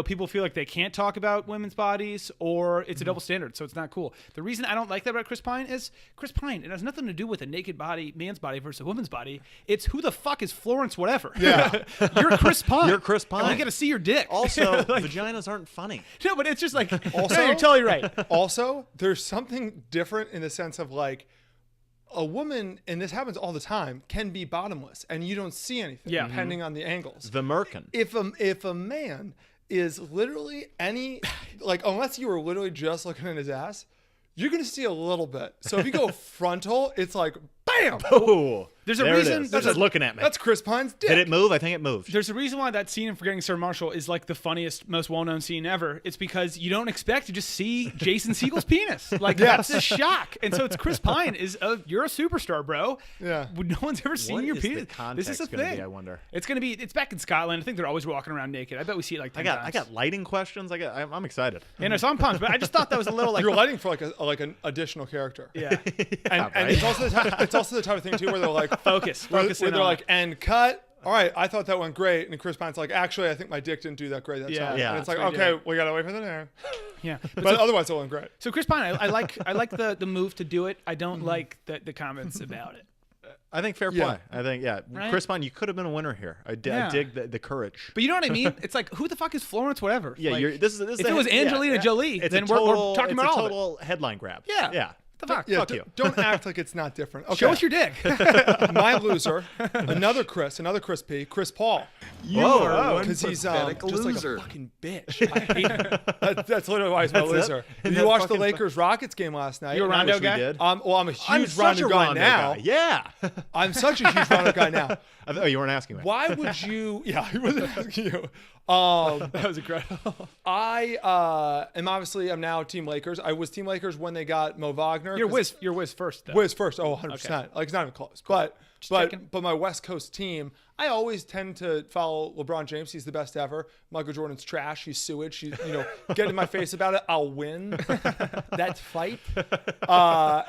[SPEAKER 1] people feel like they can't talk about women's bodies, or it's a double standard, so it's not cool. The reason I don't like that about Chris Pine is Chris Pine, it has nothing to do with a naked body, man's body versus a woman's body. It's who the fuck is Florence whatever.
[SPEAKER 4] Yeah.
[SPEAKER 1] You're Chris Pine.
[SPEAKER 3] You're Chris Pine.
[SPEAKER 1] And we got to see your dick.
[SPEAKER 3] Also, vaginas aren't funny.
[SPEAKER 1] No, but it's just like,
[SPEAKER 4] Also-
[SPEAKER 1] no, you're totally right.
[SPEAKER 4] Also, there's something different in the sense of like a woman, and this happens all the time, can be bottomless, and you don't see anything,
[SPEAKER 1] Yeah.
[SPEAKER 4] depending on the angles.
[SPEAKER 3] The merkin.
[SPEAKER 4] If a man is literally unless you were literally just looking at his ass, you're gonna see a little bit. So if you go frontal, it's like bam.
[SPEAKER 3] Oh,
[SPEAKER 1] There's a
[SPEAKER 3] There
[SPEAKER 1] reason.
[SPEAKER 3] it is. They're just looking at me.
[SPEAKER 4] That's Chris Pine's dick.
[SPEAKER 3] Did it move? I think it moved.
[SPEAKER 1] There's a reason why that scene in Forgetting Sarah Marshall is like the funniest, most well-known scene ever. It's because you don't expect to just see Jason Segel's penis. Like that's a shock. And so it's Chris Pine you're a superstar, bro.
[SPEAKER 4] Yeah.
[SPEAKER 1] No one's ever seen
[SPEAKER 3] What
[SPEAKER 1] your
[SPEAKER 3] is the
[SPEAKER 1] penis.
[SPEAKER 3] context
[SPEAKER 1] This is a
[SPEAKER 3] gonna
[SPEAKER 1] thing.
[SPEAKER 3] be, I wonder.
[SPEAKER 1] It's back in Scotland. I think they're always walking around naked. I bet we see it like 10 times.
[SPEAKER 3] I got lighting questions. I'm excited.
[SPEAKER 1] And so I'm pumped, but I just thought that was a little like
[SPEAKER 4] You're lighting for like an additional character.
[SPEAKER 1] yeah.
[SPEAKER 4] And it's also the type of thing too where they're like
[SPEAKER 1] Focus
[SPEAKER 4] where
[SPEAKER 1] in
[SPEAKER 4] they're
[SPEAKER 1] on
[SPEAKER 4] like
[SPEAKER 1] it.
[SPEAKER 4] and cut. All right, I thought that went great, and Chris Pine's like, actually, I think my dick didn't do that great that time.
[SPEAKER 3] Yeah.
[SPEAKER 4] And it's like,
[SPEAKER 1] That's what
[SPEAKER 4] okay, we gotta wait for the name.
[SPEAKER 1] Yeah.
[SPEAKER 4] But otherwise, it went great.
[SPEAKER 1] So Chris Pine, I like the move to do it. I don't like the comments about it.
[SPEAKER 3] I think fair
[SPEAKER 4] Yeah.
[SPEAKER 3] play. I think
[SPEAKER 1] Right?
[SPEAKER 3] Chris Pine, you could have been a winner here. I dig the courage.
[SPEAKER 1] But you know what I mean? It's like, who the fuck is Florence? Whatever.
[SPEAKER 3] Yeah,
[SPEAKER 1] Like,
[SPEAKER 3] this is
[SPEAKER 1] if it was Angelina Jolie,
[SPEAKER 3] it's
[SPEAKER 1] then
[SPEAKER 3] a
[SPEAKER 1] we're
[SPEAKER 3] total,
[SPEAKER 1] talking about
[SPEAKER 3] it's a
[SPEAKER 1] all of it.
[SPEAKER 3] total headline grab.
[SPEAKER 1] Yeah. The fuck?
[SPEAKER 4] Yeah,
[SPEAKER 3] Fuck you.
[SPEAKER 4] don't act like it's not different. Okay.
[SPEAKER 1] Show us your dick.
[SPEAKER 4] My loser, another Chris P, Chris Paul.
[SPEAKER 2] You
[SPEAKER 3] Whoa.
[SPEAKER 2] are one
[SPEAKER 4] Because he's
[SPEAKER 2] pathetic
[SPEAKER 4] just
[SPEAKER 2] loser.
[SPEAKER 4] like a fucking bitch. I hate him. That's literally why he's my
[SPEAKER 3] That's it?
[SPEAKER 4] loser.
[SPEAKER 3] And
[SPEAKER 4] You
[SPEAKER 3] that
[SPEAKER 4] watched the
[SPEAKER 3] fucking-
[SPEAKER 4] Lakers Rockets game last night.
[SPEAKER 1] You a
[SPEAKER 3] I
[SPEAKER 1] Rondo
[SPEAKER 3] wish we
[SPEAKER 1] guy?
[SPEAKER 3] did.
[SPEAKER 4] Well, I'm a
[SPEAKER 3] I'm
[SPEAKER 4] huge
[SPEAKER 3] such
[SPEAKER 4] Rondo
[SPEAKER 3] a
[SPEAKER 4] guy
[SPEAKER 3] Rondo
[SPEAKER 4] now.
[SPEAKER 3] guy. Yeah.
[SPEAKER 4] I'm such a huge Rondo guy now.
[SPEAKER 3] Oh, you weren't asking me.
[SPEAKER 4] Why would you? Yeah, he wasn't asking you.
[SPEAKER 1] That was incredible.
[SPEAKER 4] I'm now Team Lakers. I was Team Lakers when they got Mo Wagner.
[SPEAKER 1] You're Wiz first, though.
[SPEAKER 4] Wiz first. Oh, 100%.
[SPEAKER 1] Okay.
[SPEAKER 4] Like it's not even close.
[SPEAKER 1] checking.
[SPEAKER 4] But my West Coast team, I always tend to follow LeBron James. He's the best ever. Michael Jordan's trash. He's sewage. He's, get in my face about it. I'll win that fight.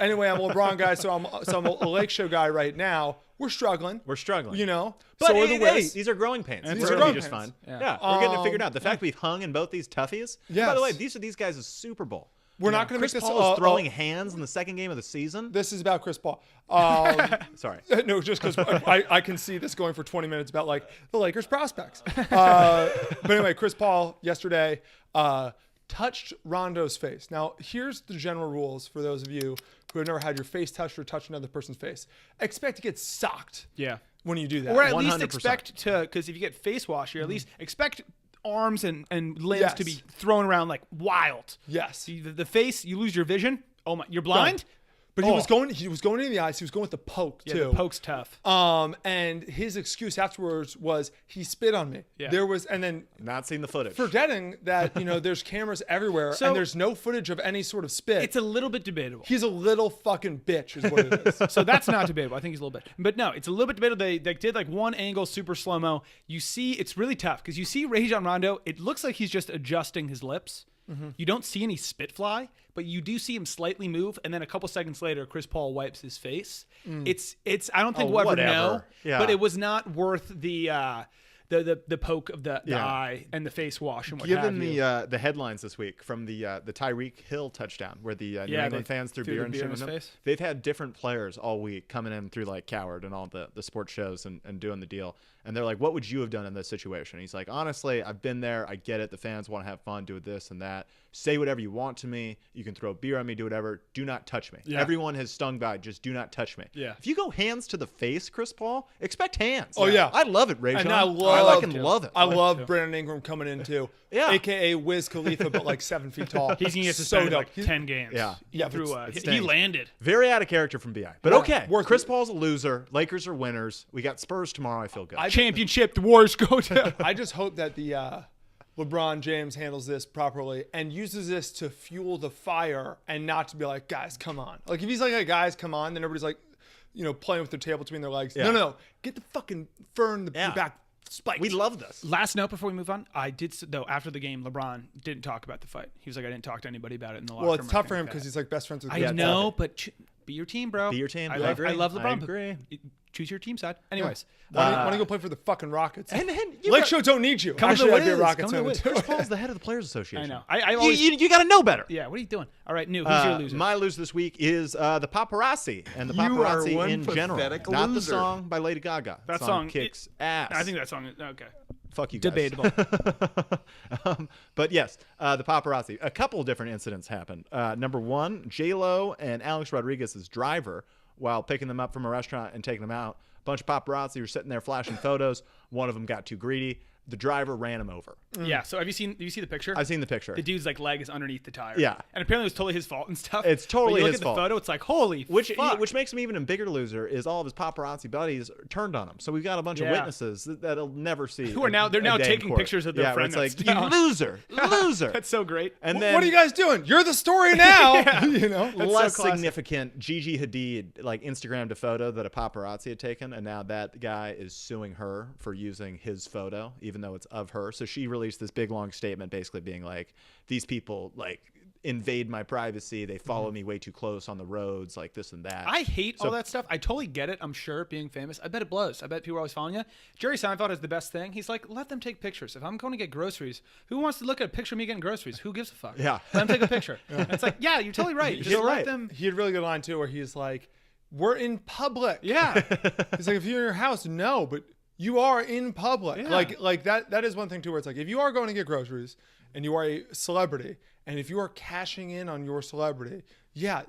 [SPEAKER 4] Anyway, I'm a LeBron guy, so I'm a Lake Show guy right now. We're struggling.
[SPEAKER 3] We're struggling.
[SPEAKER 4] But
[SPEAKER 3] so
[SPEAKER 4] are
[SPEAKER 3] hey,
[SPEAKER 4] the
[SPEAKER 3] hey,
[SPEAKER 4] Wiz.
[SPEAKER 3] these are growing pains.
[SPEAKER 1] These
[SPEAKER 3] We're
[SPEAKER 1] are
[SPEAKER 3] going to
[SPEAKER 4] growing
[SPEAKER 3] be just
[SPEAKER 4] pains.
[SPEAKER 3] fine.
[SPEAKER 1] Yeah.
[SPEAKER 3] We're getting it figured out. The fact we've hung in both these toughies.
[SPEAKER 4] Yes.
[SPEAKER 3] By the way, these are these guys' Super Bowl.
[SPEAKER 4] We're not going to make
[SPEAKER 3] Chris
[SPEAKER 4] this
[SPEAKER 3] Paul is throwing hands in the second game of the season.
[SPEAKER 4] This is about Chris Paul.
[SPEAKER 3] Sorry.
[SPEAKER 4] No, just because I can see this going for 20 minutes about like the Lakers prospects. But anyway, Chris Paul yesterday touched Rondo's face. Now, here's the general rules for those of you who have never had your face touched or touched another person's face. Expect to get socked
[SPEAKER 1] Yeah.
[SPEAKER 4] when you do that.
[SPEAKER 1] Or at least
[SPEAKER 3] 100%.
[SPEAKER 1] expect to, because if you get face wash, you at least expect arms and limbs
[SPEAKER 4] Yes.
[SPEAKER 1] to be thrown around like wild.
[SPEAKER 4] Yes.
[SPEAKER 1] The face, you lose your vision. Oh my, you're blind?
[SPEAKER 4] But he was going into the eyes. He was going with the poke
[SPEAKER 1] Yeah,
[SPEAKER 4] too.
[SPEAKER 1] the poke's tough.
[SPEAKER 4] And his excuse afterwards was he spit on me.
[SPEAKER 1] Yeah.
[SPEAKER 4] There was, and then
[SPEAKER 3] Not seen the footage.
[SPEAKER 4] forgetting that there's cameras everywhere
[SPEAKER 1] So-
[SPEAKER 4] and there's no footage of any sort of spit.
[SPEAKER 1] It's a little bit debatable.
[SPEAKER 4] He's a little fucking bitch, is what it is.
[SPEAKER 1] So that's not debatable. I think he's a little bit. But no, it's a little bit debatable. They did like one angle, super slow-mo. You see, it's really tough because you see Rajon Rondo. It looks like he's just adjusting his lips. You don't see any spit fly, but you do see him slightly move. And then a couple seconds later, Chris Paul wipes his face. It's. I don't think we'll ever
[SPEAKER 3] whatever.
[SPEAKER 1] know.
[SPEAKER 3] Yeah.
[SPEAKER 1] But it was not worth the poke of the eye and the face wash and what have
[SPEAKER 3] Given
[SPEAKER 1] you.
[SPEAKER 3] the headlines this week from the Tyreek Hill touchdown, where the New
[SPEAKER 1] Yeah,
[SPEAKER 3] England
[SPEAKER 1] they
[SPEAKER 3] fans threw
[SPEAKER 1] threw
[SPEAKER 3] beer
[SPEAKER 1] the
[SPEAKER 3] and
[SPEAKER 1] beer
[SPEAKER 3] shit
[SPEAKER 1] in
[SPEAKER 3] in
[SPEAKER 1] his
[SPEAKER 3] them,
[SPEAKER 1] face.
[SPEAKER 3] they've had different players all week coming in through like Coward and all the sports shows and doing the deal. And they're like, what would you have done in this situation? He's like, honestly, I've been there. I get it. The fans want to have fun, do this and that. Say whatever you want to me. You can throw beer on me, do whatever. Do not touch me.
[SPEAKER 1] Yeah.
[SPEAKER 3] Everyone has stung by. Just do not touch me.
[SPEAKER 1] Yeah.
[SPEAKER 3] If you go hands to the face, Chris Paul, expect hands.
[SPEAKER 4] Oh, yeah.
[SPEAKER 3] I love it, Rajon.
[SPEAKER 4] And I
[SPEAKER 3] fucking love it.
[SPEAKER 4] I love Brandon Ingram coming in too.
[SPEAKER 3] Yeah.
[SPEAKER 4] AKA Wiz Khalifa, but like 7 feet tall.
[SPEAKER 1] He's gonna get
[SPEAKER 4] so
[SPEAKER 1] suspended
[SPEAKER 4] dope.
[SPEAKER 1] like 10 games.
[SPEAKER 3] Yeah.
[SPEAKER 4] Yeah,
[SPEAKER 1] through.
[SPEAKER 4] but
[SPEAKER 3] it
[SPEAKER 1] He
[SPEAKER 3] stings.
[SPEAKER 1] landed.
[SPEAKER 3] Very out of character from BI. But
[SPEAKER 4] Yeah.
[SPEAKER 3] okay.
[SPEAKER 4] Worth
[SPEAKER 3] Chris
[SPEAKER 4] it.
[SPEAKER 3] Paul's a loser. Lakers are winners. We got Spurs tomorrow. I feel good.
[SPEAKER 1] Championship. The Warriors go down.
[SPEAKER 4] I just hope that the LeBron James handles this properly and uses this to fuel the fire and not to be like, guys, come on. Like if he's like, hey, guys, come on, then everybody's like, playing with their tail between their legs.
[SPEAKER 3] Yeah.
[SPEAKER 4] No. Get the fucking fur in the
[SPEAKER 3] Yeah.
[SPEAKER 4] back spiked.
[SPEAKER 3] we love this.
[SPEAKER 1] Last note before we move on, I did though after the game, LeBron didn't talk about the fight. He was like, I didn't talk to anybody about it in the locker
[SPEAKER 4] Well,
[SPEAKER 1] room.
[SPEAKER 4] it's
[SPEAKER 1] or
[SPEAKER 4] tough for him
[SPEAKER 1] anything
[SPEAKER 4] because
[SPEAKER 1] like
[SPEAKER 4] he's like best friends with
[SPEAKER 1] that.
[SPEAKER 4] Chris
[SPEAKER 1] I
[SPEAKER 4] Paul.
[SPEAKER 1] know, but be your team, bro.
[SPEAKER 3] Be your team.
[SPEAKER 1] I
[SPEAKER 3] I
[SPEAKER 1] love,
[SPEAKER 3] agree.
[SPEAKER 1] I love LeBron.
[SPEAKER 3] I
[SPEAKER 1] but
[SPEAKER 3] agree.
[SPEAKER 1] choose your team side. Anyways,
[SPEAKER 4] Why don't you go play for the fucking Rockets?
[SPEAKER 3] And
[SPEAKER 4] Lake Show don't need you.
[SPEAKER 1] Come to
[SPEAKER 4] Actually,
[SPEAKER 1] the
[SPEAKER 4] I'd be a
[SPEAKER 1] Wiz.
[SPEAKER 4] Rockets
[SPEAKER 1] Come to
[SPEAKER 4] fan
[SPEAKER 1] the
[SPEAKER 4] too.
[SPEAKER 3] Chris Paul's the head of the Players Association.
[SPEAKER 1] I know. I always,
[SPEAKER 3] You got to know better.
[SPEAKER 1] yeah. What are you doing? All right, new. Who's your loser?
[SPEAKER 3] My loser this week is the Paparazzi and the
[SPEAKER 2] You are
[SPEAKER 3] Paparazzi
[SPEAKER 2] one
[SPEAKER 3] in general.
[SPEAKER 2] pathetic
[SPEAKER 3] Not the
[SPEAKER 2] loser.
[SPEAKER 3] song by Lady Gaga.
[SPEAKER 1] That
[SPEAKER 3] song
[SPEAKER 1] song
[SPEAKER 3] kicks ass.
[SPEAKER 1] I think that song is okay.
[SPEAKER 3] Fuck you guys.
[SPEAKER 1] Debatable.
[SPEAKER 3] But yes, the paparazzi. A couple of different incidents happened. Number one, J-Lo and Alex Rodriguez's driver, while picking them up from a restaurant and taking them out, a bunch of paparazzi were sitting there flashing photos. One of them got too greedy, The driver ran him over.
[SPEAKER 1] Yeah. So do you see the picture?
[SPEAKER 3] I've seen the picture.
[SPEAKER 1] The dude's like leg is underneath the tire.
[SPEAKER 3] Yeah.
[SPEAKER 1] And apparently it was totally his fault and stuff.
[SPEAKER 3] It's totally
[SPEAKER 1] but you look
[SPEAKER 3] his
[SPEAKER 1] at
[SPEAKER 3] fault.
[SPEAKER 1] the photo, it's like, holy fuck.
[SPEAKER 3] Which makes him even a bigger loser is all of his paparazzi buddies turned on him. So we've got a bunch of witnesses that'll never see.
[SPEAKER 1] Who are now taking pictures of their friend.
[SPEAKER 3] It's like,
[SPEAKER 1] that's
[SPEAKER 3] you loser.
[SPEAKER 1] That's so great.
[SPEAKER 3] And then
[SPEAKER 4] what are you guys doing? You're the story now. You know,
[SPEAKER 3] less
[SPEAKER 1] so classic.
[SPEAKER 3] significant, Gigi Hadid like Instagrammed a photo that a paparazzi had taken, and now that guy is suing her for using his photo, even though it's of her. So she released this big long statement basically being like, these people like invade my privacy, they follow me way too close on the roads, like this and that.
[SPEAKER 1] I hate all that stuff. I totally get it. I'm sure being famous, I bet it blows. I bet people are always following you. Jerry Seinfeld has the best thing. He's like, let them take pictures. If I'm going to get groceries, who wants to look at a picture of me getting groceries? Who gives a fuck?
[SPEAKER 3] Yeah.
[SPEAKER 1] Let them take a picture. It's like, yeah, you're totally right. Just
[SPEAKER 3] You're
[SPEAKER 1] let
[SPEAKER 3] right.
[SPEAKER 1] them.
[SPEAKER 4] he had a really good line too, where he's like, "We're in public."
[SPEAKER 1] Yeah.
[SPEAKER 4] He's like, "If you're in your house, no, but you are in public."
[SPEAKER 1] Yeah.
[SPEAKER 4] Like that is one thing too, where it's like, if you are going to get groceries and you are a celebrity, and if you are cashing in on your celebrity, yeah,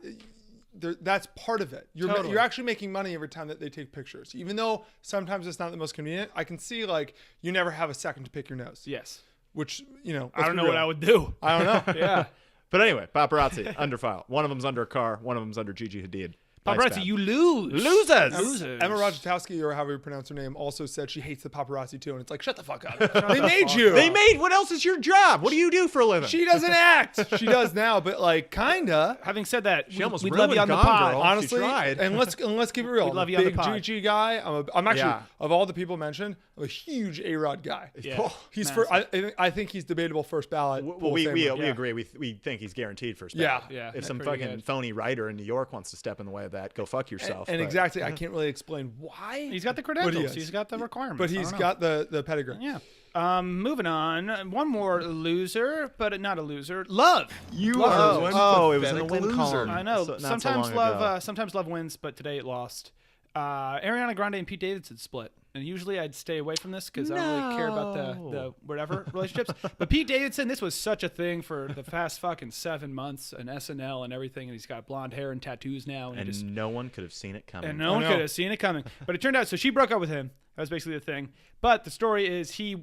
[SPEAKER 4] that's part of it. You're actually making money every time that they take pictures, even though sometimes it's not the most convenient. I can see like you never have a second to pick your nose.
[SPEAKER 1] Yes.
[SPEAKER 4] Which, you know,
[SPEAKER 1] I don't know what I would do.
[SPEAKER 4] I don't know.
[SPEAKER 1] Yeah.
[SPEAKER 3] But anyway, paparazzi under file. One of them's under a car. One of them's under Gigi Hadid. Nice
[SPEAKER 1] Paparazzi,
[SPEAKER 3] bad.
[SPEAKER 1] you lose.
[SPEAKER 3] Losers.
[SPEAKER 4] Emma Ratajkowski, or however you pronounce her name, also said she hates the paparazzi too, and it's like, shut the fuck up. They made you.
[SPEAKER 3] They made. What else is your job? What do you do for a living?
[SPEAKER 4] She doesn't act. She does now, but like kinda.
[SPEAKER 1] Having said that,
[SPEAKER 3] She almost
[SPEAKER 1] we'd love you on
[SPEAKER 3] ruined
[SPEAKER 1] the
[SPEAKER 3] Gone
[SPEAKER 1] pod.
[SPEAKER 3] Girl.
[SPEAKER 4] Honestly,
[SPEAKER 3] She tried.
[SPEAKER 4] and let's keep it real.
[SPEAKER 1] We'd love
[SPEAKER 4] I'm
[SPEAKER 1] you
[SPEAKER 4] a
[SPEAKER 1] on the
[SPEAKER 4] big
[SPEAKER 1] pod.
[SPEAKER 4] GG guy. I'm actually
[SPEAKER 3] Yeah.
[SPEAKER 4] of all the people mentioned, I'm a huge A-Rod guy.
[SPEAKER 1] Yeah.
[SPEAKER 4] He's
[SPEAKER 1] Massive.
[SPEAKER 4] I think he's debatable first ballot.
[SPEAKER 3] Well,
[SPEAKER 4] Hall of
[SPEAKER 3] we
[SPEAKER 4] Famer.
[SPEAKER 3] agree. We think he's guaranteed first
[SPEAKER 4] Yeah.
[SPEAKER 3] ballot.
[SPEAKER 1] Yeah.
[SPEAKER 3] If some
[SPEAKER 1] Pretty
[SPEAKER 3] fucking
[SPEAKER 1] good.
[SPEAKER 3] phony writer in New York wants to step in the way of that, go fuck yourself.
[SPEAKER 4] And
[SPEAKER 3] But-
[SPEAKER 4] exactly, I can't really explain why.
[SPEAKER 1] He's got the
[SPEAKER 4] but
[SPEAKER 1] credentials.
[SPEAKER 4] is.
[SPEAKER 1] He's got the requirements.
[SPEAKER 4] But
[SPEAKER 1] I
[SPEAKER 4] he's
[SPEAKER 1] don't know.
[SPEAKER 4] got the pedigree.
[SPEAKER 1] Yeah. Moving on. One more loser, but not a loser. Love.
[SPEAKER 2] You
[SPEAKER 1] Love
[SPEAKER 2] are
[SPEAKER 1] is-
[SPEAKER 2] one
[SPEAKER 3] it was in the
[SPEAKER 2] pathetic
[SPEAKER 3] win
[SPEAKER 2] loser.
[SPEAKER 3] column.
[SPEAKER 1] I know.
[SPEAKER 3] Not so
[SPEAKER 1] Sometimes
[SPEAKER 3] long
[SPEAKER 1] love.
[SPEAKER 3] ago.
[SPEAKER 1] Sometimes love wins, but today it lost. Ariana Grande and Pete Davidson split, and usually I'd stay away from this because I don't really care about the whatever relationships. But Pete Davidson, this was such a thing for the past fucking 7 months, and SNL and everything, and he's got blonde hair and tattoos now, and, just
[SPEAKER 3] no one could have seen it coming.
[SPEAKER 1] and no one could have seen it coming. But it turned out, so she broke up with him. That was basically the thing. But the story is he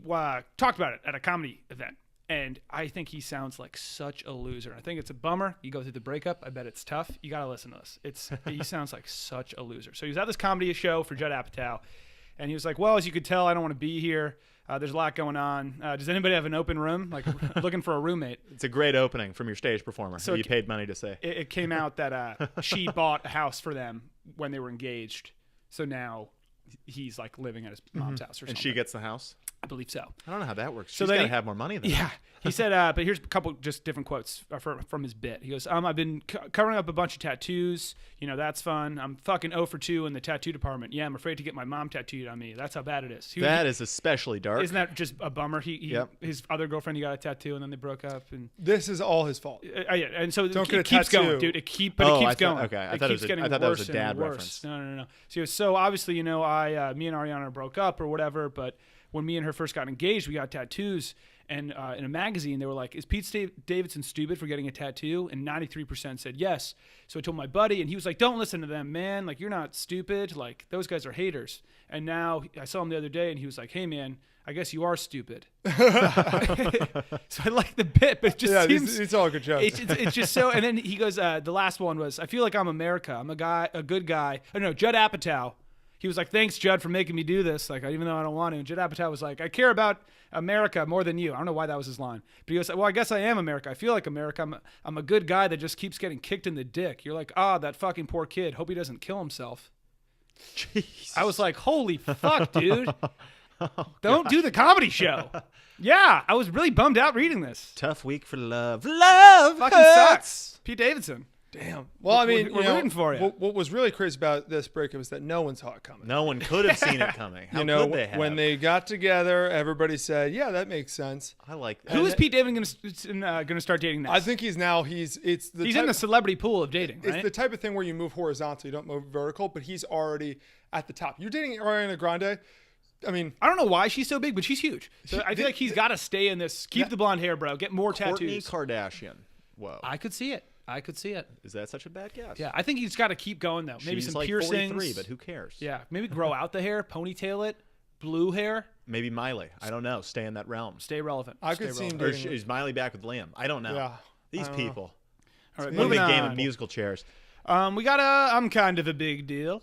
[SPEAKER 1] talked about it at a comedy event. And I think he sounds like such a loser. I think it's a bummer. You go through the breakup. I bet it's tough. You got to listen to this. He sounds like such a loser. So he was at this comedy show for Judd Apatow. And he was like, well, as you could tell, I don't want to be here. There's a lot going on. Does anybody have an open room? Like looking for a roommate.
[SPEAKER 3] It's a great opening from your stage performer.
[SPEAKER 1] So
[SPEAKER 3] So you paid money to say.
[SPEAKER 1] It came out that she bought a house for them when they were engaged. So now he's like living at his mom's house or something.
[SPEAKER 3] And she gets the house?
[SPEAKER 1] I believe so.
[SPEAKER 3] I don't know how that works.
[SPEAKER 1] So
[SPEAKER 3] She's
[SPEAKER 1] then
[SPEAKER 3] got to
[SPEAKER 1] he-
[SPEAKER 3] have more money than
[SPEAKER 1] Yeah. He said, but here's a couple just different quotes from his bit. He goes, I've been covering up a bunch of tattoos. You know, that's fun. I'm fucking 0 for 2 in the tattoo department. Yeah, I'm afraid to get my mom tattooed on me. That's how bad it is.
[SPEAKER 3] That is especially dark.
[SPEAKER 1] Isn't that just a bummer?
[SPEAKER 3] Yep.
[SPEAKER 1] His other girlfriend, he got a tattoo, and then they broke up. And
[SPEAKER 4] This is all his fault.
[SPEAKER 1] yeah, and so
[SPEAKER 4] Don't
[SPEAKER 1] it
[SPEAKER 4] get a
[SPEAKER 1] keeps
[SPEAKER 4] tattoo.
[SPEAKER 1] going, dude. It keeps
[SPEAKER 3] I
[SPEAKER 1] going.
[SPEAKER 3] thought- okay, I
[SPEAKER 1] It
[SPEAKER 3] thought it
[SPEAKER 1] keeps
[SPEAKER 3] was a-
[SPEAKER 1] getting
[SPEAKER 3] I thought that was
[SPEAKER 1] worse
[SPEAKER 3] a dad
[SPEAKER 1] and worse.
[SPEAKER 3] reference.
[SPEAKER 1] No. So he goes, so obviously, you know, me and Ariana broke up or whatever, but when me and her first got engaged, we got tattoos. And in a magazine, they were like, is Pete Davidson stupid for getting a tattoo? And 93% said yes. So I told my buddy, and he was like, don't listen to them, man. Like, you're not stupid. Like, those guys are haters. And now I saw him the other day, and he was like, hey, man, I guess you are stupid. So I like the bit, but it just seems...
[SPEAKER 4] It's all good jokes.
[SPEAKER 1] It's just so... And then he goes, the last one was, I feel like I'm America. I'm a good guy. I don't know, Judd Apatow. He was like, thanks, Judd, for making me do this. Like, even though I don't want to. And Judd Apatow was like, I care about America more than you. I don't know why that was his line. But he goes, well, I guess I am America. I feel like America. I'm a good guy that just keeps getting kicked in the dick. You're like, that fucking poor kid. Hope he doesn't kill himself.
[SPEAKER 3] Jeez.
[SPEAKER 1] I was like, holy fuck, dude. Don't do the comedy show. Yeah, I was really bummed out reading this.
[SPEAKER 3] Tough week for love. Love
[SPEAKER 1] Fucking
[SPEAKER 3] hurts.
[SPEAKER 1] sucks. Pete Davidson.
[SPEAKER 4] Damn. Well, I mean,
[SPEAKER 1] we're rooting for you.
[SPEAKER 4] What was really crazy about this breakup was that no one saw it coming.
[SPEAKER 3] No one could have seen it coming. How
[SPEAKER 4] You know,
[SPEAKER 3] could they have?
[SPEAKER 4] when they got together, everybody said, "Yeah, that makes sense."
[SPEAKER 3] I like that.
[SPEAKER 1] Who is Pete Davidson going to start dating next?
[SPEAKER 4] I think he's
[SPEAKER 1] He's in the celebrity pool of dating, right?
[SPEAKER 4] It's the type of thing where you move horizontal, you don't move vertical, but he's already at the top. You're dating Ariana Grande. I mean,
[SPEAKER 1] I don't know why she's so big, but she's huge. So I feel like he's got to stay in this. Keep the blonde hair, bro. Get more
[SPEAKER 3] Kourtney
[SPEAKER 1] tattoos.
[SPEAKER 3] Kardashian. Whoa.
[SPEAKER 1] I could see it.
[SPEAKER 3] Is that such a bad guess?
[SPEAKER 1] Yeah, I think he's got to keep going though. Maybe
[SPEAKER 3] She's
[SPEAKER 1] some
[SPEAKER 3] like
[SPEAKER 1] piercings.
[SPEAKER 3] 43, but who cares?
[SPEAKER 1] Yeah, maybe grow out the hair, ponytail it, blue hair.
[SPEAKER 3] maybe Miley. I don't know. Stay in that realm.
[SPEAKER 1] Stay relevant.
[SPEAKER 4] I
[SPEAKER 1] Stay
[SPEAKER 4] could see him
[SPEAKER 1] relevant.
[SPEAKER 3] Or
[SPEAKER 4] dating.
[SPEAKER 3] is Miley back with Liam? I don't know.
[SPEAKER 4] Yeah.
[SPEAKER 3] These people.
[SPEAKER 1] All right,
[SPEAKER 3] What a
[SPEAKER 1] moving
[SPEAKER 3] big game
[SPEAKER 1] on.
[SPEAKER 3] of musical chairs.
[SPEAKER 1] We got I'm kind of a big deal.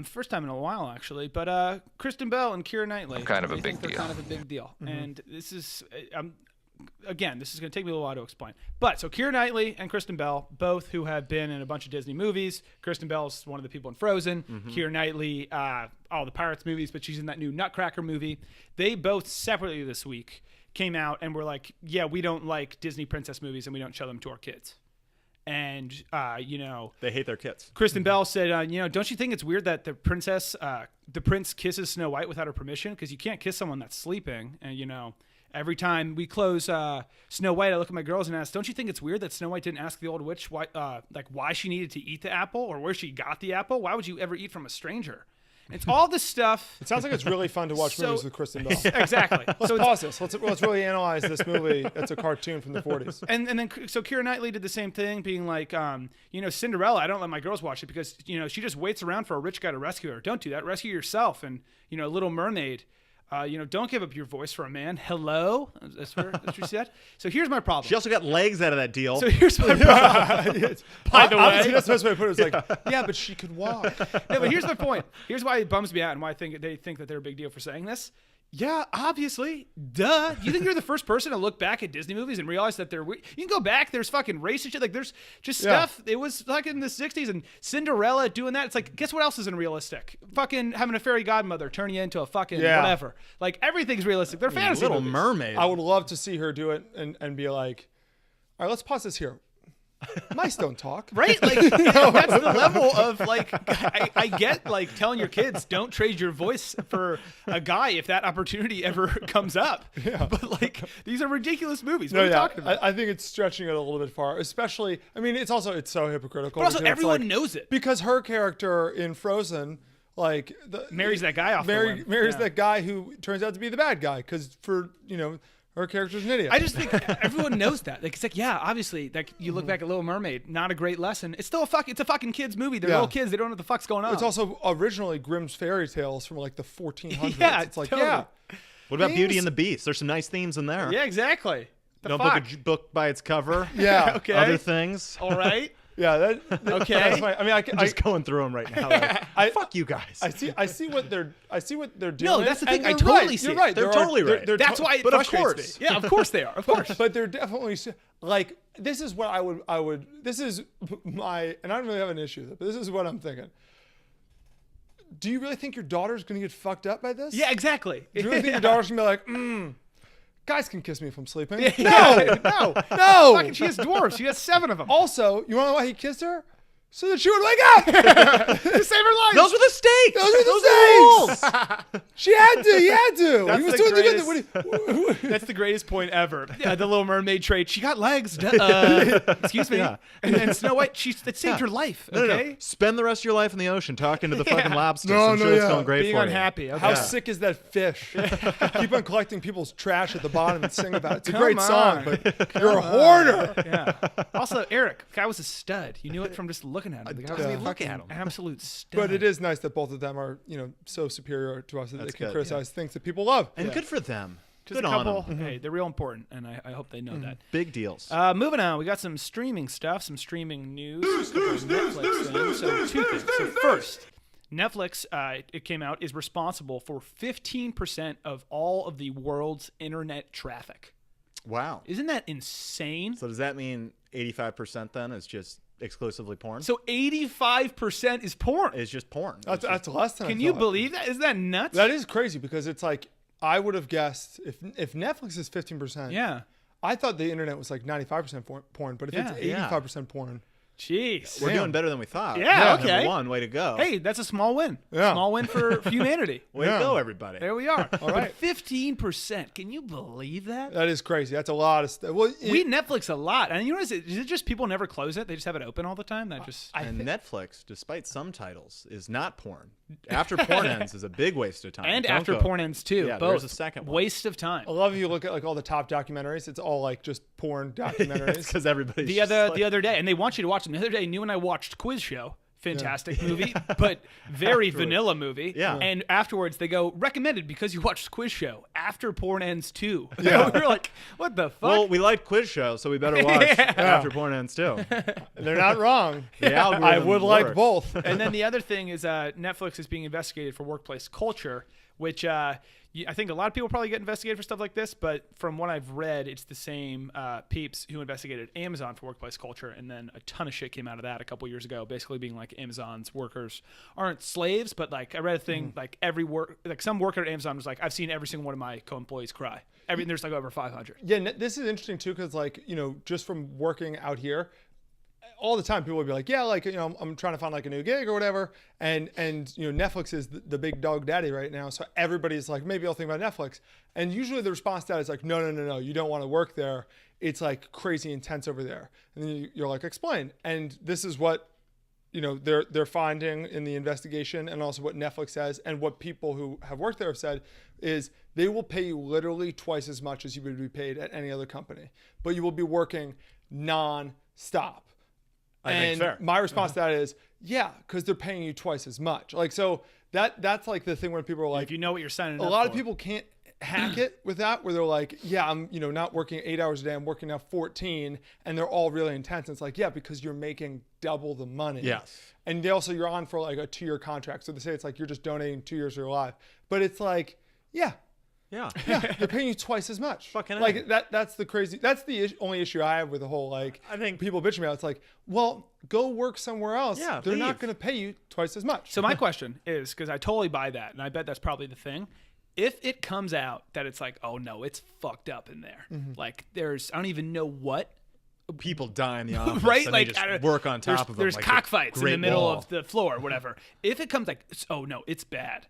[SPEAKER 1] First time in a while, actually. But Kristen Bell and Keira Knightley.
[SPEAKER 2] I'm kind of a
[SPEAKER 1] I think
[SPEAKER 2] big
[SPEAKER 1] they're
[SPEAKER 2] deal.
[SPEAKER 1] kind of a big deal. And this is, again, this is going to take me a little while to explain. But so Keira Knightley and Kristen Bell, both who have been in a bunch of Disney movies. Kristen Bell's one of the people in Frozen. Keira Knightley, all the Pirates movies, but she's in that new Nutcracker movie. They both separately this week came out and were like, yeah, we don't like Disney princess movies and we don't show them to our kids. And,
[SPEAKER 3] They hate their kids.
[SPEAKER 1] Kristen Bell said, don't you think it's weird that the prince kisses Snow White without her permission? Because you can't kiss someone that's sleeping. And, every time we close Snow White, I look at my girls and ask, don't you think it's weird that Snow White didn't ask the old witch why she needed to eat the apple or where she got the apple? Why would you ever eat from a stranger? It's all this stuff.
[SPEAKER 4] It sounds like it's really fun to watch movies with Kristen Bell.
[SPEAKER 1] Exactly.
[SPEAKER 4] Let's pause this. Let's really analyze this movie. It's a cartoon from the 40s.
[SPEAKER 1] And then so Keira Knightley did the same thing, being like, Cinderella, I don't let my girls watch it because, she just waits around for a rich guy to rescue her. Don't do that. Rescue yourself. And, Little Mermaid, don't give up your voice for a man. Hello? That's what she said. So here's my problem.
[SPEAKER 3] She also got legs out of that deal.
[SPEAKER 1] So here's my problem. By the way.
[SPEAKER 4] That's the best way to put it. It's like, yeah, but she could walk.
[SPEAKER 1] No, but here's my point. Here's why it bums me out and why they think that they're a big deal for saying this. Yeah, obviously. Duh. You think you're the first person to look back at Disney movies and realize that they're weird? You can go back. There's fucking race and shit. Like, there's just stuff. It was like in the 60s and Cinderella doing that. It's like, guess what else isn't realistic? Fucking having a fairy godmother turn you into a fucking whatever. Like, everything's realistic. They're fantasy
[SPEAKER 3] Little
[SPEAKER 1] movies.
[SPEAKER 3] Mermaid.
[SPEAKER 4] I would love to see her do it and be like, all right, let's pause this here. Mice don't talk.
[SPEAKER 1] Right? Like, that's the level of, like, I get, like, telling your kids, don't trade your voice for a guy if that opportunity ever comes up. Yeah. But, like, these are ridiculous movies. What are you talking about?
[SPEAKER 4] I think it's stretching it a little bit far, especially, I mean, it's so hypocritical.
[SPEAKER 1] But also,
[SPEAKER 4] because
[SPEAKER 1] everyone
[SPEAKER 4] it's like,
[SPEAKER 1] knows it.
[SPEAKER 4] Because her character in Frozen, like...
[SPEAKER 1] marries that guy off the limb.
[SPEAKER 4] Marries that guy who turns out to be the bad guy, because her character's an idiot.
[SPEAKER 1] I just think everyone knows that. Like, it's like, yeah, obviously, like you look back at Little Mermaid, not a great lesson. It's still it's a fucking kids movie. They're little kids. They don't know what the fuck's going on.
[SPEAKER 4] It's also originally Grimm's fairy tales from like the 1400s.
[SPEAKER 1] Yeah,
[SPEAKER 4] it's like,
[SPEAKER 1] totally.
[SPEAKER 3] What about Beauty and the Beast? There's some nice themes in there.
[SPEAKER 1] Yeah, exactly.
[SPEAKER 3] Don't book a book by its cover.
[SPEAKER 4] Yeah.
[SPEAKER 1] Okay.
[SPEAKER 3] Other things.
[SPEAKER 1] All right.
[SPEAKER 4] Yeah.
[SPEAKER 1] Okay.
[SPEAKER 4] That's fine. I mean,
[SPEAKER 3] I'm just going through them right now. Like, fuck you guys.
[SPEAKER 4] I see what they're doing.
[SPEAKER 1] No, that's the thing. I
[SPEAKER 4] and
[SPEAKER 1] totally
[SPEAKER 4] right.
[SPEAKER 1] see
[SPEAKER 4] You're
[SPEAKER 1] it.
[SPEAKER 4] right.
[SPEAKER 3] They're totally right.
[SPEAKER 1] That's why it
[SPEAKER 3] But of
[SPEAKER 1] frustrates
[SPEAKER 3] course.
[SPEAKER 1] me. Yeah, of course they are. Of course.
[SPEAKER 4] But they're definitely like, this is what I would this is my, and I don't really have an issue with it, but this is what I'm thinking. Do you really think your daughter's going to get fucked up by this?
[SPEAKER 1] Yeah, exactly.
[SPEAKER 4] Do you really think your daughter's going to be like, guys can kiss me if I'm sleeping?
[SPEAKER 1] No. Fucking, she has dwarves. She has 7 of them.
[SPEAKER 4] Also, you want to know why he kissed her? So that she would wake up.
[SPEAKER 1] To save her life.
[SPEAKER 3] Those were the stakes.
[SPEAKER 4] Those are the stakes. She had to. He had to.
[SPEAKER 1] That's
[SPEAKER 4] He was
[SPEAKER 1] the
[SPEAKER 4] doing
[SPEAKER 1] greatest. That's the greatest point ever. Yeah, the Little Mermaid trait. She got legs. Excuse me.
[SPEAKER 3] Yeah.
[SPEAKER 1] And Snow White, it saved her life. Okay.
[SPEAKER 3] No. Spend the rest of your life in the ocean talking to the fucking lobsters.
[SPEAKER 4] No,
[SPEAKER 3] I'm sure it's going great
[SPEAKER 1] Being
[SPEAKER 3] for
[SPEAKER 1] unhappy.
[SPEAKER 3] you.
[SPEAKER 1] Okay.
[SPEAKER 4] How sick is that fish? Keep on collecting people's trash at the bottom and sing about it. It's a
[SPEAKER 1] Come
[SPEAKER 4] great
[SPEAKER 1] on.
[SPEAKER 4] song, but you're a hoarder.
[SPEAKER 1] Yeah. Also, Eric, the guy was a stud. You knew it from just looking at him. The guy was a
[SPEAKER 3] look at him.
[SPEAKER 1] absolute stud.
[SPEAKER 4] But it is nice that both of them are, so superior to us that
[SPEAKER 3] That's
[SPEAKER 4] they can
[SPEAKER 3] good,
[SPEAKER 4] criticize things that people love.
[SPEAKER 3] And good for them.
[SPEAKER 1] Just
[SPEAKER 3] Good
[SPEAKER 1] a
[SPEAKER 3] on
[SPEAKER 1] couple.
[SPEAKER 3] them.
[SPEAKER 1] Hey, they're real important, and I hope they know that.
[SPEAKER 3] Big deals.
[SPEAKER 1] Moving on, we got some streaming stuff, some streaming news, Netflix things. So 2 things. So first, Netflix, it came out, is responsible for 15% of all of the world's internet traffic.
[SPEAKER 3] Wow.
[SPEAKER 1] Isn't that insane?
[SPEAKER 3] So does that mean 85% then is just exclusively porn?
[SPEAKER 1] So 85% is porn.
[SPEAKER 3] It's just porn.
[SPEAKER 4] That's less than I
[SPEAKER 1] Can you
[SPEAKER 4] thought.
[SPEAKER 1] believe that? Isn't that nuts?
[SPEAKER 4] That is crazy because it's like, I would have guessed if Netflix is 15%.
[SPEAKER 1] Yeah.
[SPEAKER 4] I thought the internet was like 95% porn, but if
[SPEAKER 1] Yeah.
[SPEAKER 4] it's 85% porn,
[SPEAKER 1] Jeez.
[SPEAKER 3] We're doing better than we thought.
[SPEAKER 1] Yeah, okay.
[SPEAKER 3] Number one, way to go.
[SPEAKER 1] Hey, that's a small win.
[SPEAKER 4] Yeah.
[SPEAKER 1] Small win for humanity.
[SPEAKER 3] Way to go, everybody.
[SPEAKER 1] There we are.
[SPEAKER 4] All right.
[SPEAKER 1] 15%. Can you believe that?
[SPEAKER 4] that is crazy. That's a lot of stuff. Well,
[SPEAKER 1] We Netflix a lot. And you know what is it just people never close it? They just have it open all the time? That just
[SPEAKER 3] And Netflix, despite some titles, is not porn. After porn ends is a big waste of time.
[SPEAKER 1] and
[SPEAKER 3] Don't
[SPEAKER 1] after
[SPEAKER 3] go.
[SPEAKER 1] porn ends too.
[SPEAKER 3] Yeah,
[SPEAKER 1] both.
[SPEAKER 3] there's a second one.
[SPEAKER 1] Waste of time.
[SPEAKER 4] I love if you look at like all the top documentaries. It's all like just porn documentaries.
[SPEAKER 3] Because everybody's
[SPEAKER 1] The
[SPEAKER 3] just
[SPEAKER 1] other
[SPEAKER 3] like,
[SPEAKER 1] the other day, and they want you to watch them. The other day, New and I watched Quiz Show. fantastic movie, but very vanilla movie.
[SPEAKER 3] Yeah.
[SPEAKER 1] And afterwards they go, recommended because you watched Quiz Show after porn ends too. Yeah. We were like, what the fuck?
[SPEAKER 3] Well, we like Quiz Show, so we better watch After Porn Ends too.
[SPEAKER 4] They're not wrong.
[SPEAKER 3] The algorithm
[SPEAKER 4] I would like
[SPEAKER 3] works.
[SPEAKER 4] both.
[SPEAKER 1] And then the other thing is Netflix is being investigated for workplace culture, which I think a lot of people probably get investigated for stuff like this, but from what I've read, it's the same peeps who investigated Amazon for workplace culture, and then a ton of shit came out of that a couple years ago, basically being like Amazon's workers aren't slaves, but like I read a thing like some worker at Amazon was like, I've seen every single one of my co-employees cry. There's like over 500.
[SPEAKER 4] Yeah, this is interesting too, because like, just from working out here, all the time people would be like, yeah, like, I'm trying to find like a new gig or whatever. And Netflix is the big dog daddy right now. So everybody's like, maybe I'll think about Netflix. And usually the response to that is like, no, you don't want to work there. It's like crazy intense over there. And then you're like, explain. And this is what, they're finding in the investigation, and also what Netflix says, and what people who have worked there have said is they will pay you literally twice as much as you would be paid at any other company, but you will be working non-stop.
[SPEAKER 3] I think fair.
[SPEAKER 4] My response to that is, yeah, because they're paying you twice as much. Like, so that's like the thing when people are like,
[SPEAKER 1] if you know what you're signing up
[SPEAKER 4] a lot
[SPEAKER 1] for.
[SPEAKER 4] of people can't hack it with that, where they're like, yeah, I'm, not working 8 hours a day. I'm working now 14, and they're all really intense. And it's like, yeah, because you're making double the money.
[SPEAKER 3] Yes.
[SPEAKER 4] And you're on for like a 2-year contract. So they say it's like, you're just donating 2 years of your life, but it's like, yeah, they're paying you twice as much.
[SPEAKER 3] Fucking
[SPEAKER 4] like that's the only issue I have with the whole, like,
[SPEAKER 3] I think
[SPEAKER 4] people bitching about it. It's like, well, go work somewhere else.
[SPEAKER 3] Yeah,
[SPEAKER 4] they're not
[SPEAKER 3] leave.
[SPEAKER 4] going to pay you twice as much.
[SPEAKER 1] So my question is, because I totally buy that, and I bet that's probably the thing. If it comes out that it's like, oh no, it's fucked up in there. Like I don't even know what.
[SPEAKER 3] people die in the office,
[SPEAKER 1] right?
[SPEAKER 3] and
[SPEAKER 1] Like
[SPEAKER 3] they just work on top of them.
[SPEAKER 1] There's
[SPEAKER 3] like
[SPEAKER 1] cockfights in the
[SPEAKER 3] Great
[SPEAKER 1] middle
[SPEAKER 3] Wall.
[SPEAKER 1] of the floor or whatever. If it comes like, oh no, it's bad.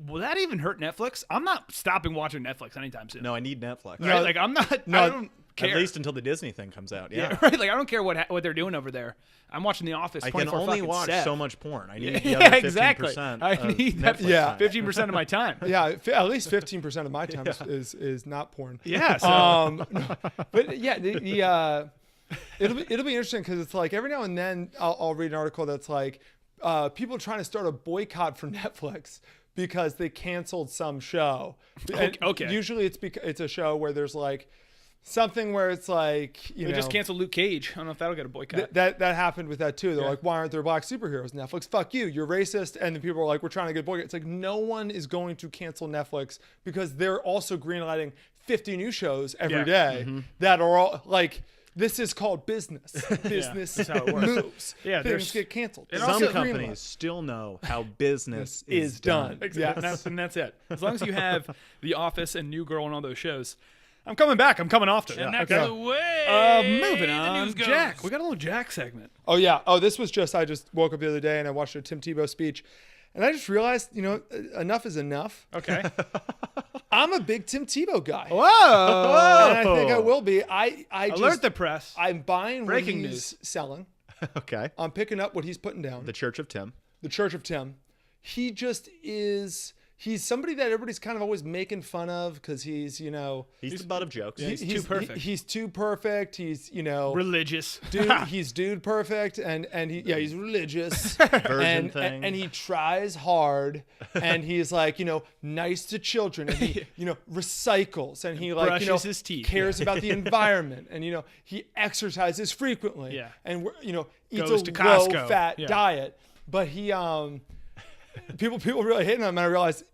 [SPEAKER 1] Will that even hurt Netflix? I'm not stopping watching Netflix anytime soon.
[SPEAKER 3] No, I need Netflix.
[SPEAKER 1] Right? Like I'm not. I don't care.
[SPEAKER 3] At least until the Disney thing comes out. Yeah.
[SPEAKER 1] Right. Like I don't care what they're doing over there. I'm watching The Office.
[SPEAKER 3] I can
[SPEAKER 1] 24
[SPEAKER 3] only
[SPEAKER 1] fucking
[SPEAKER 3] watch
[SPEAKER 1] 7.
[SPEAKER 3] so much porn. I need the
[SPEAKER 1] Yeah,
[SPEAKER 3] other 15%
[SPEAKER 1] exactly. I need that.
[SPEAKER 3] Netflix
[SPEAKER 4] Yeah.
[SPEAKER 3] time.
[SPEAKER 1] 15% of my time.
[SPEAKER 4] Yeah, at least 15% of my time is not porn.
[SPEAKER 1] Yeah. So.
[SPEAKER 4] But yeah, it'll be interesting, because it's like every now and then I'll read an article that's like people are trying to start a boycott for Netflix because they canceled some show.
[SPEAKER 1] Okay.
[SPEAKER 4] Usually it's a show where there's like something where it's like,
[SPEAKER 1] They just canceled Luke Cage. I don't know if that'll get a boycott.
[SPEAKER 4] That happened with that too. They're like, why aren't there black superheroes? Netflix, fuck you, you're racist. And then people are like, we're trying to get a boycott. It's like, no one is going to cancel Netflix, because they're also greenlighting 50 new shows every day that are all like, this is called business. Business
[SPEAKER 1] that's how it works.
[SPEAKER 4] moves.
[SPEAKER 1] Yeah,
[SPEAKER 4] things get canceled.
[SPEAKER 1] And
[SPEAKER 3] Some
[SPEAKER 1] also-
[SPEAKER 3] companies still know how business is done.
[SPEAKER 1] Exactly. And that's it. As long as you have The Office and New Girl and all those shows, I'm coming back. I'm coming off to it.
[SPEAKER 2] And that's
[SPEAKER 4] Okay.
[SPEAKER 2] the way.
[SPEAKER 1] Moving
[SPEAKER 2] the
[SPEAKER 1] on.
[SPEAKER 2] news goes.
[SPEAKER 1] Jack. We got a little Jack segment.
[SPEAKER 4] Oh yeah. Oh, this was just, I just woke up the other day and I watched a Tim Tebow speech, and I just realized, enough is enough.
[SPEAKER 1] Okay.
[SPEAKER 4] I'm a big Tim Tebow guy.
[SPEAKER 1] Whoa.
[SPEAKER 4] And I think I will be. I
[SPEAKER 1] Alert
[SPEAKER 4] just,
[SPEAKER 1] the press.
[SPEAKER 4] I'm buying
[SPEAKER 1] Breaking
[SPEAKER 4] what he's selling.
[SPEAKER 3] Okay.
[SPEAKER 4] I'm picking up what he's putting down.
[SPEAKER 3] The Church of Tim.
[SPEAKER 4] The Church of Tim. He just is. He's somebody that everybody's kind of always making fun of, because he's,
[SPEAKER 3] He's the butt of jokes.
[SPEAKER 1] He's too perfect.
[SPEAKER 4] He's too perfect. He's,
[SPEAKER 1] Religious.
[SPEAKER 4] dude. He's dude perfect, and he's religious.
[SPEAKER 3] Virgin thing.
[SPEAKER 4] And he tries hard, and he's like, nice to children, and he, recycles, and he like,
[SPEAKER 1] brushes his teeth.
[SPEAKER 4] cares about the environment, and he exercises frequently,
[SPEAKER 1] Yeah.
[SPEAKER 4] and eats
[SPEAKER 1] Goes
[SPEAKER 4] a
[SPEAKER 1] to Costco.
[SPEAKER 4] low-fat
[SPEAKER 1] Yeah.
[SPEAKER 4] diet, but he people really hating on him, and I realized,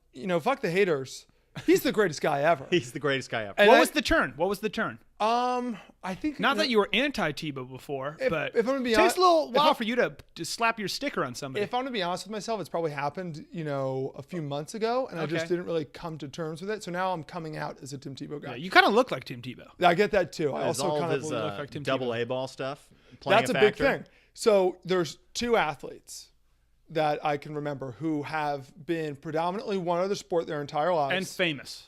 [SPEAKER 4] fuck the haters. He's the greatest guy ever.
[SPEAKER 3] He's the greatest guy ever.
[SPEAKER 4] And
[SPEAKER 1] What was the turn? What was the turn?
[SPEAKER 4] I think
[SPEAKER 1] Not that you were anti-Tebow before, but
[SPEAKER 4] if I'm gonna be
[SPEAKER 1] it takes
[SPEAKER 4] honest-
[SPEAKER 1] a little
[SPEAKER 4] if
[SPEAKER 1] while
[SPEAKER 4] I'm-
[SPEAKER 1] for you to slap your sticker on somebody.
[SPEAKER 4] If I'm gonna be honest with myself, it's probably happened, a few months ago, and I just
[SPEAKER 1] Okay.
[SPEAKER 4] didn't really come to terms with it. So now I'm coming out as a Tim Tebow guy.
[SPEAKER 1] Yeah, you kind of look like Tim Tebow.
[SPEAKER 4] I get that too. I
[SPEAKER 3] Is
[SPEAKER 4] also
[SPEAKER 3] all
[SPEAKER 4] kind
[SPEAKER 3] of
[SPEAKER 4] of
[SPEAKER 3] his
[SPEAKER 1] look like Tim
[SPEAKER 3] double
[SPEAKER 1] Tebow.
[SPEAKER 3] A ball stuff playing
[SPEAKER 4] that's a
[SPEAKER 3] factor?
[SPEAKER 4] big thing. So there's 2 athletes that I can remember who have been predominantly one other sport their entire lives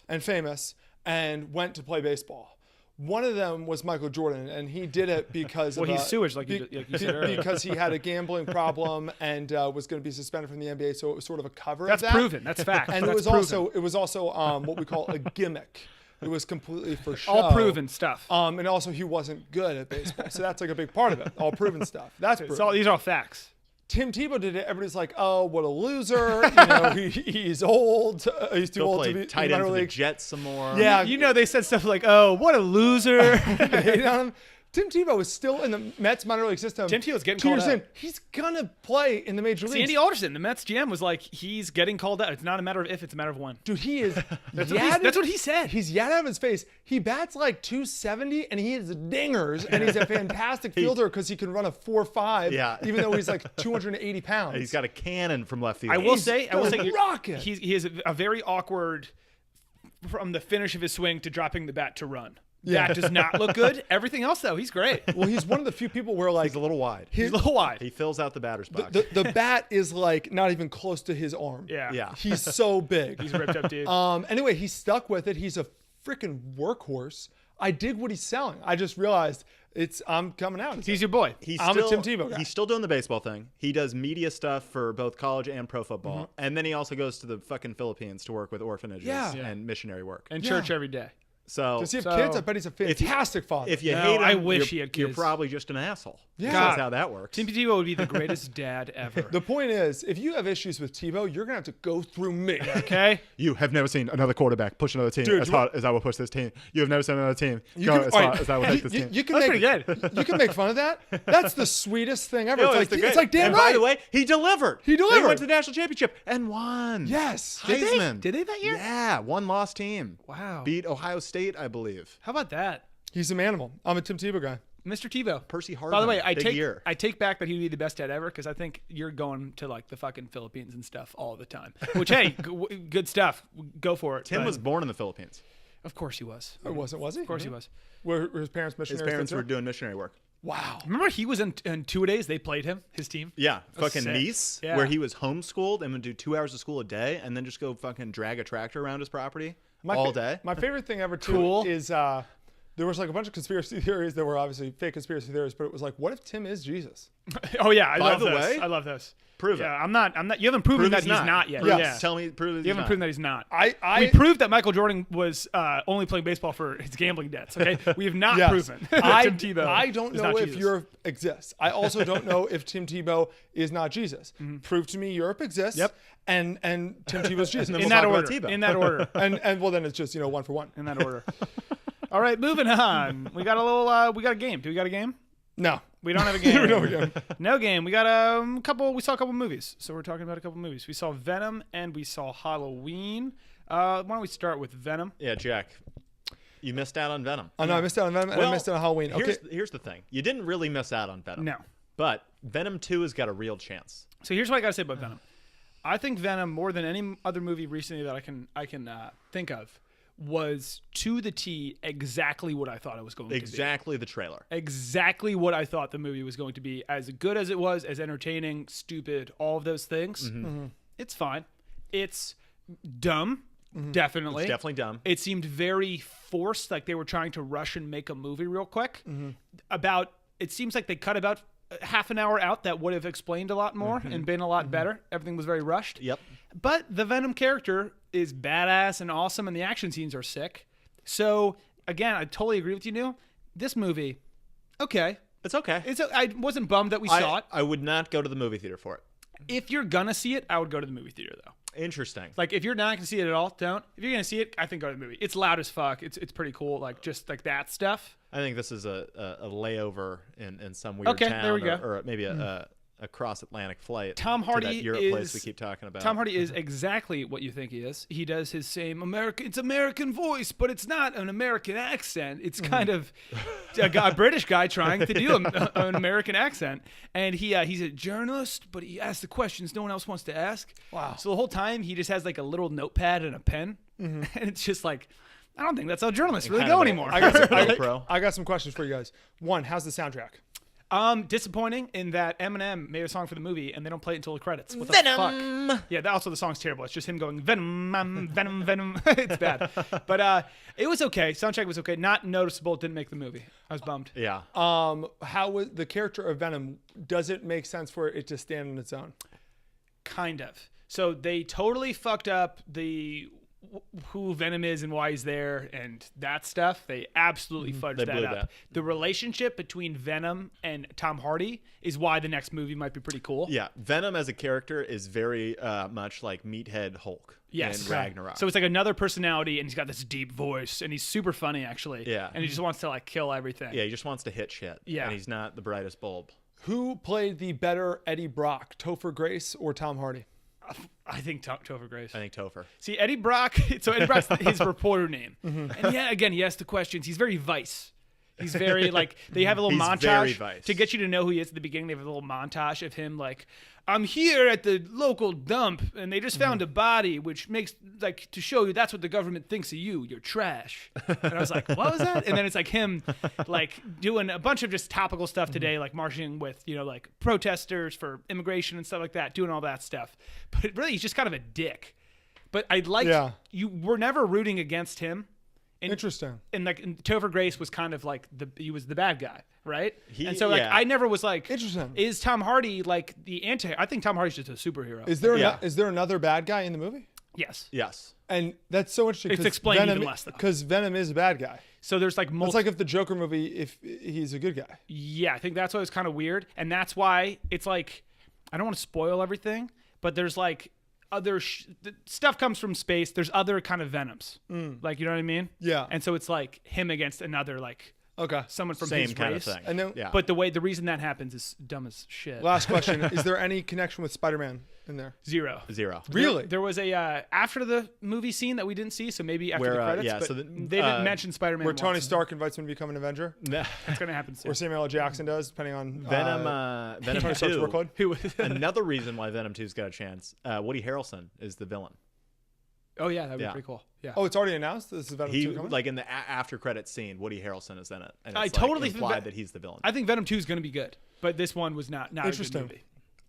[SPEAKER 1] And famous.
[SPEAKER 4] and went to play baseball. One of them was Michael Jordan, and he did it because
[SPEAKER 1] Well,
[SPEAKER 4] of
[SPEAKER 1] he's sewage, like you said earlier.
[SPEAKER 4] because he had a gambling problem and was going to be suspended from the NBA. So it was sort of a cover
[SPEAKER 1] That's
[SPEAKER 4] of that.
[SPEAKER 1] proven. That's fact.
[SPEAKER 4] And
[SPEAKER 1] That's
[SPEAKER 4] it was also what we call a gimmick. It was completely for show.
[SPEAKER 1] all proven stuff.
[SPEAKER 4] And also he wasn't good at baseball, so that's like a big part of it. All proven stuff. That's proven.
[SPEAKER 1] These are all facts.
[SPEAKER 4] Tim Tebow did it, everybody's like, oh, what a loser. You know, he's old. He's too old to be
[SPEAKER 3] tight end for the Jets some more.
[SPEAKER 4] Yeah.
[SPEAKER 1] You know, they said stuff like, oh, what a loser.
[SPEAKER 4] Hate on him. Tim Tebow is still in the Mets minor league system.
[SPEAKER 1] Tim Tebow's getting
[SPEAKER 4] 2 years
[SPEAKER 1] called
[SPEAKER 4] in.
[SPEAKER 1] up.
[SPEAKER 4] He's going to play in the major leagues.
[SPEAKER 1] Andy Alderson, the Mets GM, was like, he's getting called up. It's not a matter of if, it's a matter of when.
[SPEAKER 4] Dude, he is.
[SPEAKER 1] That's what he said.
[SPEAKER 4] He's yet out of his face. He bats like 270 and he hits dingers and he's a fantastic fielder because he can run a 4.5 even though he's like 280 pounds.
[SPEAKER 3] He's got a cannon from left field.
[SPEAKER 1] I will say,
[SPEAKER 4] rocket.
[SPEAKER 1] He is a very awkward from the finish of his swing to dropping the bat to run.
[SPEAKER 4] Yeah.
[SPEAKER 1] That does not look good. Everything else, though, he's great.
[SPEAKER 4] Well, he's one of the few people where like
[SPEAKER 3] He's a little wide.
[SPEAKER 1] He's a little wide.
[SPEAKER 3] He fills out the batter's box.
[SPEAKER 4] the bat is like not even close to his arm.
[SPEAKER 1] Yeah.
[SPEAKER 4] He's so big.
[SPEAKER 1] He's a ripped up dude.
[SPEAKER 4] Anyway, he's stuck with it. He's a freaking workhorse. I dig what he's selling. I just realized I'm coming out.
[SPEAKER 1] He's your boy.
[SPEAKER 4] I'm a Tim Tebow guy.
[SPEAKER 3] He's still doing the baseball thing. He does media stuff for both college and pro football.
[SPEAKER 1] Mm-hmm.
[SPEAKER 3] And then he also goes to the fucking Philippines to work with orphanages and missionary work.
[SPEAKER 1] And church every day.
[SPEAKER 3] So
[SPEAKER 4] Does he have kids? I bet he's a fantastic father.
[SPEAKER 3] If you
[SPEAKER 1] No,
[SPEAKER 3] hate him,
[SPEAKER 1] I wish he had
[SPEAKER 3] you're
[SPEAKER 1] kids.
[SPEAKER 3] probably just an asshole.
[SPEAKER 4] Yeah.
[SPEAKER 3] That's how that works.
[SPEAKER 1] Tim Tebow would be the greatest dad ever.
[SPEAKER 4] The point is, if you have issues with Tebow, you're going to have to go through me.
[SPEAKER 1] Okay?
[SPEAKER 3] You have never seen another quarterback push another team
[SPEAKER 4] Dude,
[SPEAKER 3] as hard as I will push this team. You have never seen another team
[SPEAKER 4] You
[SPEAKER 3] go
[SPEAKER 4] can-
[SPEAKER 3] as
[SPEAKER 4] all
[SPEAKER 3] hard
[SPEAKER 4] right,
[SPEAKER 3] as I will take this team.
[SPEAKER 4] You can
[SPEAKER 1] That's
[SPEAKER 4] make,
[SPEAKER 1] pretty good.
[SPEAKER 4] You can make fun of that. That's the sweetest thing ever.
[SPEAKER 3] No,
[SPEAKER 4] It's like damn
[SPEAKER 3] and
[SPEAKER 4] right.
[SPEAKER 3] by the way, he delivered.
[SPEAKER 4] He delivered.
[SPEAKER 3] They went to the national championship and won.
[SPEAKER 4] Yes.
[SPEAKER 3] Heisman.
[SPEAKER 1] Did they that year?
[SPEAKER 3] Yeah, one lost team.
[SPEAKER 1] Wow.
[SPEAKER 3] Beat Ohio State, I believe.
[SPEAKER 1] How about that?
[SPEAKER 4] He's an animal. I'm a Tim Tebow guy.
[SPEAKER 1] Mr. Tebow.
[SPEAKER 3] Percy Harvin.
[SPEAKER 1] By the way,
[SPEAKER 3] big year.
[SPEAKER 1] I take back that he'd be the best dad ever because I think you're going to like the fucking Philippines and stuff all the time. Which, hey, good stuff. Go for it.
[SPEAKER 3] Tim
[SPEAKER 1] But
[SPEAKER 3] was born in the Philippines.
[SPEAKER 1] Of course he was.
[SPEAKER 4] Or was he?
[SPEAKER 1] Of course he was.
[SPEAKER 4] Were his parents
[SPEAKER 3] His
[SPEAKER 4] missionaries?
[SPEAKER 3] parents
[SPEAKER 4] too?
[SPEAKER 3] were doing missionary work.
[SPEAKER 4] Wow.
[SPEAKER 1] Remember he was in 2-a-days? They played him, his team.
[SPEAKER 3] Yeah, fucking
[SPEAKER 1] sick.
[SPEAKER 3] Nice,
[SPEAKER 1] Yeah.
[SPEAKER 3] where he was homeschooled and would do 2 hours of school a day and then just go fucking drag a tractor around his property all day.
[SPEAKER 4] My favorite thing ever too
[SPEAKER 1] Cool.
[SPEAKER 4] is there was like a bunch of conspiracy theories that were obviously fake conspiracy theories, but it was like, what if Tim is Jesus?
[SPEAKER 1] Oh yeah, I love
[SPEAKER 3] the
[SPEAKER 1] this.
[SPEAKER 3] way,
[SPEAKER 1] I love this.
[SPEAKER 3] prove it.
[SPEAKER 1] Yeah, I'm not. You haven't proven
[SPEAKER 3] Prove
[SPEAKER 1] that
[SPEAKER 3] he's not.
[SPEAKER 1] yet.
[SPEAKER 4] Yes.
[SPEAKER 1] Yeah.
[SPEAKER 3] Tell me, prove
[SPEAKER 1] You haven't proven that he's not.
[SPEAKER 4] I
[SPEAKER 1] We proved that Michael Jordan was only playing baseball for his gambling debts. Okay, we have not
[SPEAKER 4] Yes.
[SPEAKER 1] proven that Tim Tebow.
[SPEAKER 4] I don't
[SPEAKER 1] is
[SPEAKER 4] know
[SPEAKER 1] not
[SPEAKER 4] if
[SPEAKER 1] Jesus.
[SPEAKER 4] Europe exists. I also don't know if Tim Tebow is not Jesus. Prove to me Europe exists.
[SPEAKER 1] Yep.
[SPEAKER 4] And Tim Tebow's Jesus.
[SPEAKER 3] then
[SPEAKER 1] in
[SPEAKER 3] we'll
[SPEAKER 1] that
[SPEAKER 3] talk about
[SPEAKER 1] order.
[SPEAKER 3] Tebow.
[SPEAKER 1] In that order.
[SPEAKER 4] and well, then it's just 1 for 1.
[SPEAKER 1] In that order. All right, moving on. We got a little. We got a game. Do we got a game?
[SPEAKER 4] No.
[SPEAKER 1] We don't have a game.
[SPEAKER 4] We don't have a game.
[SPEAKER 1] No game. We got a couple. We saw a couple movies. So we're talking about a couple movies. We saw Venom and we saw Halloween. Why don't we start with Venom?
[SPEAKER 3] Yeah, Jack, you missed out on Venom.
[SPEAKER 4] Oh, no, I missed out on Venom and I missed out on Halloween. Okay.
[SPEAKER 3] Here's the thing. You didn't really miss out on Venom.
[SPEAKER 1] No.
[SPEAKER 3] But Venom 2 has got a real chance.
[SPEAKER 1] So here's what I got to say about Venom. I think Venom, more than any other movie recently that I can think of, was to the T exactly what I thought it was going to be.
[SPEAKER 3] Exactly the trailer.
[SPEAKER 1] Exactly what I thought the movie was going to be. As good as it was, as entertaining, stupid, all of those things. It's fine. It's dumb, definitely.
[SPEAKER 3] It's definitely dumb.
[SPEAKER 1] It seemed very forced, like they were trying to rush and make a movie real quick. It seems like they cut about half an hour out that would have explained a lot more and been a lot better. Everything was very rushed.
[SPEAKER 3] Yep.
[SPEAKER 1] But the Venom character is badass and awesome, and the action scenes are sick. So, again, I totally agree with you, Neil. This movie, okay.
[SPEAKER 3] It's okay.
[SPEAKER 1] I wasn't bummed that we saw it.
[SPEAKER 3] I would not go to the movie theater for it.
[SPEAKER 1] If you're going to see it, I would go to the movie theater, though.
[SPEAKER 3] Interesting.
[SPEAKER 1] Like, if you're not going to see it at all, don't. If you're going to see it, I think go to the movie. It's loud as fuck. It's pretty cool, like, just like that stuff.
[SPEAKER 3] I think this is a layover in some weird
[SPEAKER 1] Okay,
[SPEAKER 3] town
[SPEAKER 1] there we go.
[SPEAKER 3] or maybe a cross-Atlantic flight.
[SPEAKER 1] Tom Hardy
[SPEAKER 3] to that Europe place we keep talking about.
[SPEAKER 1] Tom Hardy is exactly what you think he is. He does his same American voice, but it's not an American accent. It's kind of a British guy trying to do an American accent. And he's a journalist, but he asks the questions no one else wants to ask.
[SPEAKER 4] Wow.
[SPEAKER 1] So the whole time he just has like a little notepad and a pen. And it's just like, I don't think that's how journalists really
[SPEAKER 3] Kind
[SPEAKER 1] go
[SPEAKER 3] of a-
[SPEAKER 1] anymore.
[SPEAKER 4] I got,
[SPEAKER 3] Pro.
[SPEAKER 4] I got some questions for you guys. One, how's the soundtrack?
[SPEAKER 1] Disappointing in that Eminem made a song for the movie and they don't play it until the credits. What the
[SPEAKER 3] Venom!
[SPEAKER 1] fuck? Yeah, also the song's terrible. It's just him going Venom, Venom, Venom. It's bad. But it was okay. Soundtrack was okay. Not noticeable. It didn't make the movie. I was bummed.
[SPEAKER 3] Yeah.
[SPEAKER 4] How was the character of Venom? Does it make sense for it to stand on its own?
[SPEAKER 1] Kind of. So they totally fucked up the who Venom is and why he's there and that stuff, they absolutely fudged that up.
[SPEAKER 3] that.
[SPEAKER 1] The relationship between Venom and Tom Hardy is why the next movie might be pretty cool.
[SPEAKER 3] Yeah, Venom as a character is very much like Meathead Hulk in Ragnarok.
[SPEAKER 1] So it's like another personality, and he's got this deep voice, and he's super funny, actually.
[SPEAKER 3] Yeah.
[SPEAKER 1] And he just wants to like kill everything.
[SPEAKER 3] Yeah, he just wants to hit shit.
[SPEAKER 1] Yeah.
[SPEAKER 3] And he's not the brightest bulb.
[SPEAKER 4] Who played the better Eddie Brock, Topher Grace or Tom Hardy?
[SPEAKER 1] I think Topher Grace.
[SPEAKER 3] I think Topher.
[SPEAKER 1] See, Eddie Brock. So Eddie Brock's his reporter name, and yeah, again, he asks the questions. He's very Vice. He's very like they have a little
[SPEAKER 3] He's very
[SPEAKER 1] montage
[SPEAKER 3] Vice.
[SPEAKER 1] to get you to know who he is at the beginning. They have a little montage of him like, I'm here at the local dump, and they just found a body, which makes like to show you that's what the government thinks of you. You're trash. And I was like, what was that? And then it's like him like doing a bunch of just topical stuff today, like marching with like protesters for immigration and stuff like that, doing all that stuff. But really, he's just kind of a dick. But I like you were never rooting against him.
[SPEAKER 4] Interesting.
[SPEAKER 1] And Topher Grace was kind of like he was the bad guy, right?
[SPEAKER 3] And
[SPEAKER 1] so I never was like,
[SPEAKER 4] interesting.
[SPEAKER 1] Is Tom Hardy like the anti? I think Tom Hardy's just a superhero.
[SPEAKER 4] Is there is there another bad guy in the movie?
[SPEAKER 1] Yes.
[SPEAKER 3] Yes.
[SPEAKER 4] And that's so interesting.
[SPEAKER 1] It's explained even less though.
[SPEAKER 4] Because Venom is a bad guy.
[SPEAKER 1] So there's like
[SPEAKER 4] It's like if the Joker movie, if he's a good guy.
[SPEAKER 1] Yeah, I think that's why it's kind of weird, and that's why it's like I don't want to spoil everything, but there's like other stuff comes from space. There's other kind of Venoms, like you know what I mean?
[SPEAKER 4] Yeah.
[SPEAKER 1] And so it's like him against another like someone from
[SPEAKER 3] Same
[SPEAKER 1] his
[SPEAKER 3] kind
[SPEAKER 1] race.
[SPEAKER 3] of thing.
[SPEAKER 4] And then,
[SPEAKER 1] But the reason that happens is dumb as shit.
[SPEAKER 4] last question: is there any connection with Spider-Man in there?
[SPEAKER 1] Zero.
[SPEAKER 4] Really?
[SPEAKER 1] There was a after the movie scene that we didn't see, so maybe after the
[SPEAKER 3] Where,
[SPEAKER 1] credits.
[SPEAKER 3] yeah,
[SPEAKER 1] but
[SPEAKER 3] so
[SPEAKER 1] they didn't mention Spider-Man.
[SPEAKER 4] Where Tony
[SPEAKER 1] once.
[SPEAKER 4] Stark invites him to become an Avenger?
[SPEAKER 1] It's gonna happen soon.
[SPEAKER 4] Or Samuel L. Jackson does, depending on
[SPEAKER 3] Venom
[SPEAKER 4] Tony Stark's
[SPEAKER 3] 2.
[SPEAKER 4] workload.
[SPEAKER 1] Who?
[SPEAKER 3] Another reason why Venom 2's got a chance. Woody Harrelson is the villain.
[SPEAKER 1] Oh yeah, that'd be pretty cool. Yeah.
[SPEAKER 4] Oh, it's already announced. This is Venom 2
[SPEAKER 3] He
[SPEAKER 4] coming?
[SPEAKER 3] like in the after credits scene, Woody Harrelson is in it, and it's
[SPEAKER 1] I totally think
[SPEAKER 3] implied that he's the villain.
[SPEAKER 1] I think Venom 2 is gonna be good, but this one was not
[SPEAKER 4] Interesting.
[SPEAKER 1] a good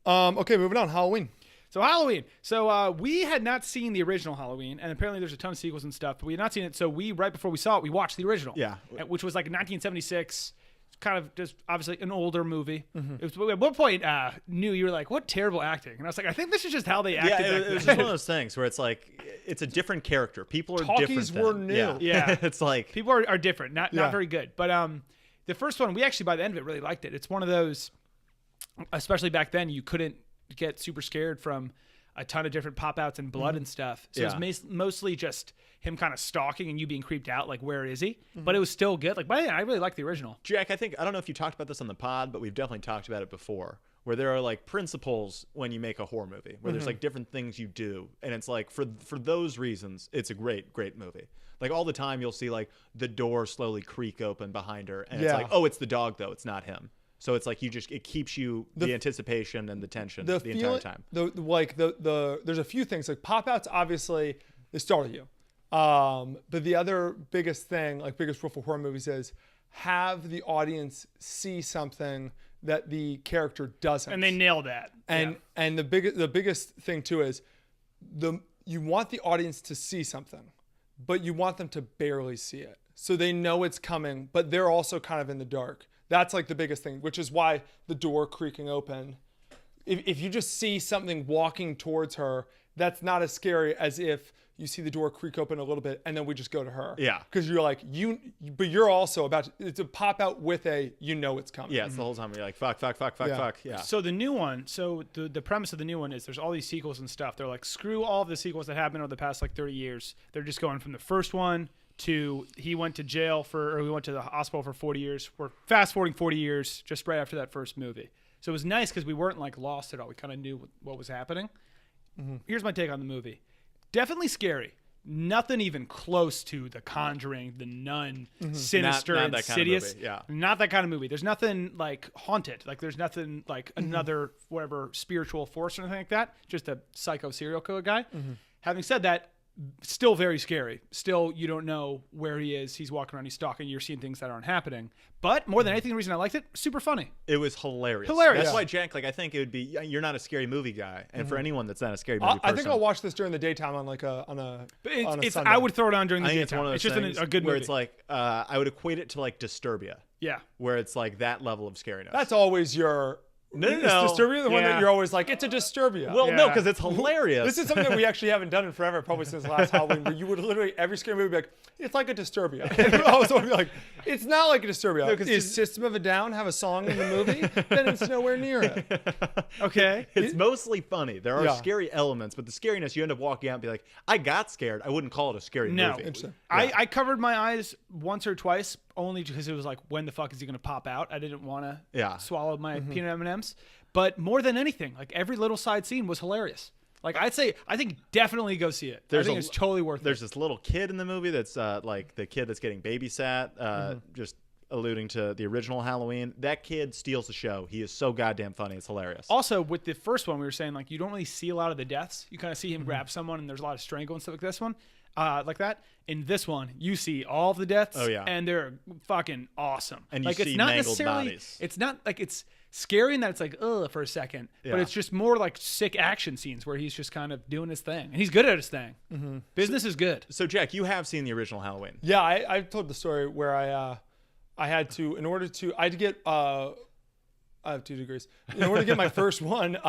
[SPEAKER 1] movie.
[SPEAKER 4] Okay, moving on. Halloween.
[SPEAKER 1] So Halloween. So we had not seen the original Halloween, and apparently there's a ton of sequels and stuff, but we had not seen it. So right before we saw it, we watched the original.
[SPEAKER 3] Yeah.
[SPEAKER 1] Which was like 1976. Kind of just obviously an older movie. It was, at one point, you were like, "What terrible acting!" And I was like, "I think this is just how they acted."
[SPEAKER 3] Yeah,
[SPEAKER 1] back
[SPEAKER 3] it was
[SPEAKER 1] then.
[SPEAKER 3] just one of those things where it's like it's a different character. People are
[SPEAKER 4] Talkies
[SPEAKER 3] different.
[SPEAKER 4] were
[SPEAKER 3] then.
[SPEAKER 4] new.
[SPEAKER 1] Yeah.
[SPEAKER 3] It's like
[SPEAKER 1] People are different, not very good. But the first one, we actually by the end of it really liked it. It's one of those, especially back then, you couldn't get super scared from a ton of different pop outs and blood and stuff. So it was mostly just him kind of stalking and you being creeped out, like where is he? But it was still good. Like, I really like the original.
[SPEAKER 3] Jack, I don't know if you talked about this on the pod, but we've definitely talked about it before, where there are like principles when you make a horror movie, where there's like different things you do, and it's like for those reasons, it's a great movie. Like all the time, you'll see like the door slowly creak open behind her, and it's like, oh, it's the dog though, it's not him. So it's like it keeps you the anticipation and the tension the entire time.
[SPEAKER 4] There's a few things like pop outs. Obviously, they startle you. But the other biggest thing, like biggest rule for horror movies, is have the audience see something that the character doesn't.
[SPEAKER 1] And they nailed that.
[SPEAKER 4] And the biggest thing too is you want the audience to see something, but you want them to barely see it, so they know it's coming, but they're also kind of in the dark. That's like the biggest thing, which is why the door creaking open. If you just see something walking towards her, that's not as scary as if you see the door creak open a little bit and then we just go to her.
[SPEAKER 3] Yeah.
[SPEAKER 4] Because you're like, but you're also about to pop out with it's coming.
[SPEAKER 3] Yeah, it's the whole time you're like, fuck. Yeah.
[SPEAKER 1] So the new one, the premise of the new one is there's all these sequels and stuff. They're like, screw all of the sequels that happened over the past like 30 years. They're just going from the first one to he went to jail we went to the hospital for 40 years. We're fast forwarding 40 years just right after that first movie. So it was nice because we weren't like lost at all. We kind of knew what was happening. Here's my take on the movie. Definitely scary. Nothing even close to The Conjuring, The Nun, Sinister,
[SPEAKER 3] not
[SPEAKER 1] and
[SPEAKER 3] that kind of
[SPEAKER 1] Insidious.
[SPEAKER 3] movie, yeah.
[SPEAKER 1] Not that kind of movie. There's nothing like haunted. Like there's nothing like another whatever spiritual force or anything like that. Just a psycho serial killer guy. Having said that, still very scary. Still, you don't know where he is. He's walking around, he's stalking. You're seeing things that aren't happening. But more than anything, the reason I liked it, super funny.
[SPEAKER 3] It was hilarious. That's why, Jack, like I think it would be. You're not a scary movie guy, and for anyone that's not a scary movie person,
[SPEAKER 4] I think I'll watch this during the daytime on a Sunday.
[SPEAKER 1] I would throw it on during the
[SPEAKER 3] I think
[SPEAKER 1] daytime.
[SPEAKER 3] It's one of those things
[SPEAKER 1] a good movie.
[SPEAKER 3] where it's like I would equate it to like Disturbia.
[SPEAKER 1] Yeah.
[SPEAKER 3] Where it's like that level of scariness.
[SPEAKER 4] That's always your
[SPEAKER 3] No.
[SPEAKER 4] Is Disturbia the one
[SPEAKER 1] Yeah.
[SPEAKER 4] that you're always like, it's a Disturbia?
[SPEAKER 3] Well, no,
[SPEAKER 1] Yeah.
[SPEAKER 3] because it's hilarious.
[SPEAKER 4] This is something that we actually haven't done in forever, probably since last Halloween, where you would literally, every scary movie be like, it's like a Disturbia. And I was always be like, it's not like a Disturbia. Is System of a Down have a song in the movie? Then it's nowhere near it.
[SPEAKER 1] Okay.
[SPEAKER 3] It's mostly funny. There are
[SPEAKER 4] Yeah.
[SPEAKER 3] scary elements, but the scariness, you end up walking out and be like, I got scared. I wouldn't call it a scary
[SPEAKER 1] No.
[SPEAKER 3] movie.
[SPEAKER 4] Interesting.
[SPEAKER 1] I covered my eyes once or twice only because it was like, when the fuck is he going to pop out? I didn't want to swallow my peanut M&Ms. But more than anything, like every little side scene was hilarious. Like I think definitely go see it. I think it's totally worth it.
[SPEAKER 3] There's this little kid in the movie that's like the kid that's getting babysat, just alluding to the original Halloween. That kid steals the show. He is so goddamn funny. It's hilarious.
[SPEAKER 1] Also, with the first one, we were saying like you don't really see a lot of the deaths. You kind of see him grab someone, and there's a lot of strangle and stuff like this one, like that. In this one, you see all of the deaths, and they're fucking awesome.
[SPEAKER 3] And you
[SPEAKER 1] like,
[SPEAKER 3] see
[SPEAKER 1] it's not
[SPEAKER 3] mangled
[SPEAKER 1] necessarily,
[SPEAKER 3] bodies.
[SPEAKER 1] It's not like it's scary in that it's like ugh for a second, but it's just more like sick action scenes where he's just kind of doing his thing, and he's good at his thing. Business is good.
[SPEAKER 3] So, Jack, you have seen the original Halloween.
[SPEAKER 4] Yeah, I told the story where I had to, in order to, I had to get, I have 2 degrees. In order to get my first one, like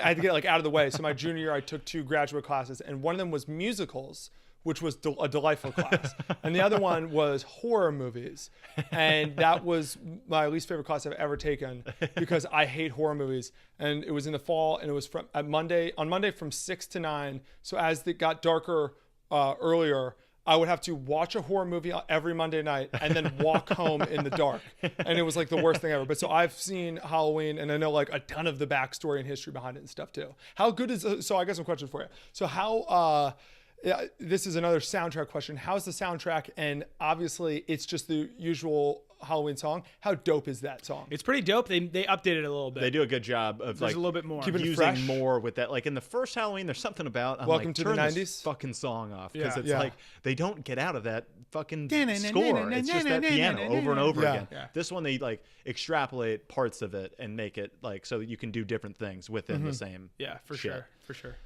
[SPEAKER 4] I had to get like out of the way. So my junior year, I took 2 graduate classes, and one of them was musicals, which was a delightful class, and the other one was horror movies, and that was my least favorite class I've ever taken because I hate horror movies. And it was in the fall, and it was on Monday from 6 to 9. So as it got darker earlier, I would have to watch a horror movie every Monday night and then walk home in the dark. And it was like the worst thing ever. But so I've seen Halloween, and I know like a ton of the backstory and history behind it and stuff too. How good is, so I got some questions for you. So how, this is another soundtrack question. How's the soundtrack? And obviously it's just the usual Halloween song. How dope is that song?
[SPEAKER 1] It's pretty dope. They updated it a little bit.
[SPEAKER 3] They do a good job of
[SPEAKER 1] There's
[SPEAKER 3] like
[SPEAKER 1] a little bit more.
[SPEAKER 4] Keep it
[SPEAKER 3] using
[SPEAKER 4] fresh.
[SPEAKER 3] more with that. Like in the first Halloween, there's something about
[SPEAKER 4] Welcome
[SPEAKER 3] like,
[SPEAKER 4] to
[SPEAKER 3] turn
[SPEAKER 4] the
[SPEAKER 3] this
[SPEAKER 4] 90s
[SPEAKER 3] fucking song off because
[SPEAKER 1] Yeah.
[SPEAKER 3] it's
[SPEAKER 4] Yeah.
[SPEAKER 3] like they don't get out of that fucking score. It's just that piano over and over
[SPEAKER 4] Yeah.
[SPEAKER 3] again.
[SPEAKER 1] Yeah.
[SPEAKER 3] This one they like extrapolate parts of it and make it like so you can do different things within the same.
[SPEAKER 1] Yeah, for
[SPEAKER 3] shit.
[SPEAKER 1] sure, for sure.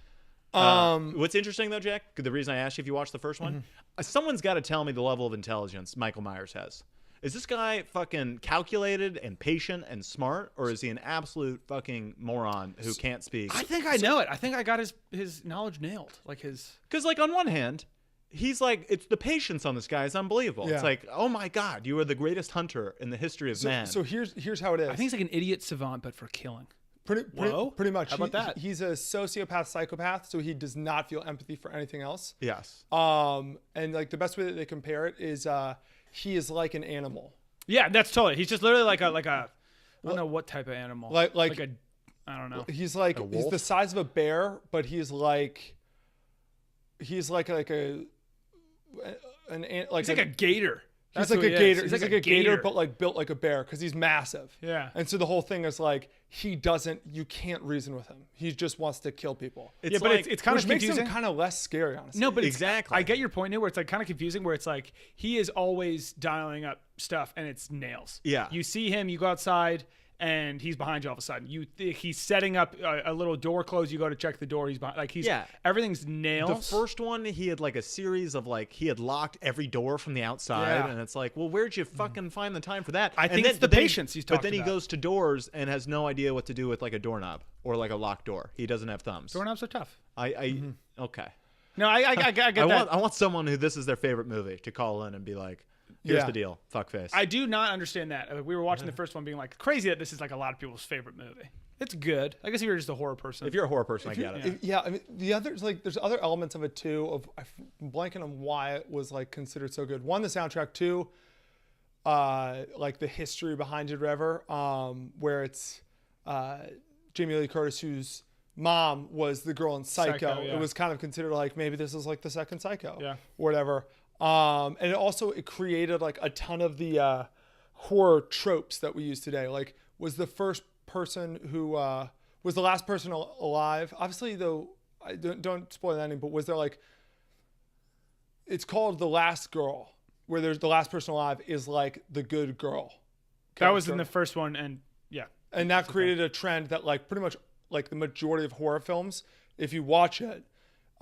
[SPEAKER 3] What's interesting though, Jack, the reason I asked you if you watched the first one, someone's got to tell me the level of intelligence Michael Myers has. Is this guy fucking calculated and patient and smart, or is he an absolute fucking moron who can't speak?
[SPEAKER 1] I think I know it. I think I got his knowledge nailed. Like his.
[SPEAKER 3] Because like on one hand, he's like, it's the patience on this guy is unbelievable.
[SPEAKER 4] Yeah.
[SPEAKER 3] It's like, oh my God, you are the greatest hunter in the history of man.
[SPEAKER 4] So here's how it is.
[SPEAKER 1] I think he's like an idiot savant, but for killing.
[SPEAKER 4] Pretty much.
[SPEAKER 1] How about that?
[SPEAKER 4] He's a sociopath, psychopath, so he does not feel empathy for anything else.
[SPEAKER 3] Yes.
[SPEAKER 4] And like the best way that they compare it is he is like an animal.
[SPEAKER 1] Yeah, that's totally. He's just literally like a I don't know what type of animal.
[SPEAKER 4] Like
[SPEAKER 1] a I don't know.
[SPEAKER 4] He's like
[SPEAKER 3] A
[SPEAKER 4] he's
[SPEAKER 3] wolf?
[SPEAKER 4] the size of a bear, but he's like a
[SPEAKER 1] He's like a gator.
[SPEAKER 4] He's
[SPEAKER 1] That's
[SPEAKER 4] like
[SPEAKER 1] who
[SPEAKER 4] a
[SPEAKER 1] he is.
[SPEAKER 4] gator.
[SPEAKER 1] He's
[SPEAKER 4] He's like a gator, but like built like a bear because he's massive.
[SPEAKER 1] Yeah.
[SPEAKER 4] And so the whole thing is like you can't reason with him. He just wants to kill people.
[SPEAKER 3] It's
[SPEAKER 1] yeah, but
[SPEAKER 3] like,
[SPEAKER 1] it's kind
[SPEAKER 4] Which
[SPEAKER 1] of
[SPEAKER 4] makes
[SPEAKER 1] confusing.
[SPEAKER 4] him kind of less scary, honestly.
[SPEAKER 1] No, but
[SPEAKER 3] Exactly.
[SPEAKER 1] I get your point, where it's like kind of confusing, where it's like he is always dialing up stuff, and it's nails.
[SPEAKER 3] Yeah.
[SPEAKER 1] You see him, you go outside, and he's behind you all of a sudden. He's setting up a little door closed. You go to check the door. He's behind. Like everything's nails.
[SPEAKER 3] The first one, he had like a series of like he had locked every door from the outside,
[SPEAKER 1] Yeah.
[SPEAKER 3] and it's like, well, where'd you fucking find the time for that?
[SPEAKER 1] I
[SPEAKER 3] And
[SPEAKER 1] think
[SPEAKER 3] then-
[SPEAKER 1] it's the
[SPEAKER 3] but then he-
[SPEAKER 1] patience he's
[SPEAKER 3] But
[SPEAKER 1] talking
[SPEAKER 3] then he
[SPEAKER 1] about.
[SPEAKER 3] goes to doors and has no idea what to do with like a doorknob or like a locked door. He doesn't have thumbs.
[SPEAKER 1] Doorknobs are tough.
[SPEAKER 3] Okay.
[SPEAKER 1] No, I get that.
[SPEAKER 3] I want someone who this is their favorite movie to call in and be like, here's
[SPEAKER 4] Yeah.
[SPEAKER 3] the deal, fuckface.
[SPEAKER 1] I do not understand that. We were watching the first one, being like, crazy that this is like a lot of people's favorite movie. It's good. I guess if you're just a horror person.
[SPEAKER 3] If you're a horror person, I get it.
[SPEAKER 4] Yeah, I mean the others like there's other elements of it too. I'm blanking on why it was like considered so good. One, the soundtrack. Two, like the history behind it, whatever. Where it's Jamie Lee Curtis, whose mom was the girl in Psycho.
[SPEAKER 1] Yeah.
[SPEAKER 4] It was kind of considered like maybe this is like the second Psycho,
[SPEAKER 1] Yeah.
[SPEAKER 4] or whatever. And it created like a ton of the horror tropes that we use today. Like was the first person who was the last person alive. Obviously, though, I don't spoil the ending. But was there like? It's called The Last Girl, where there's the last person alive is like the good girl.
[SPEAKER 1] that was in the first one, and yeah.
[SPEAKER 4] And that created a trend that like pretty much like the majority of horror films, if you watch it,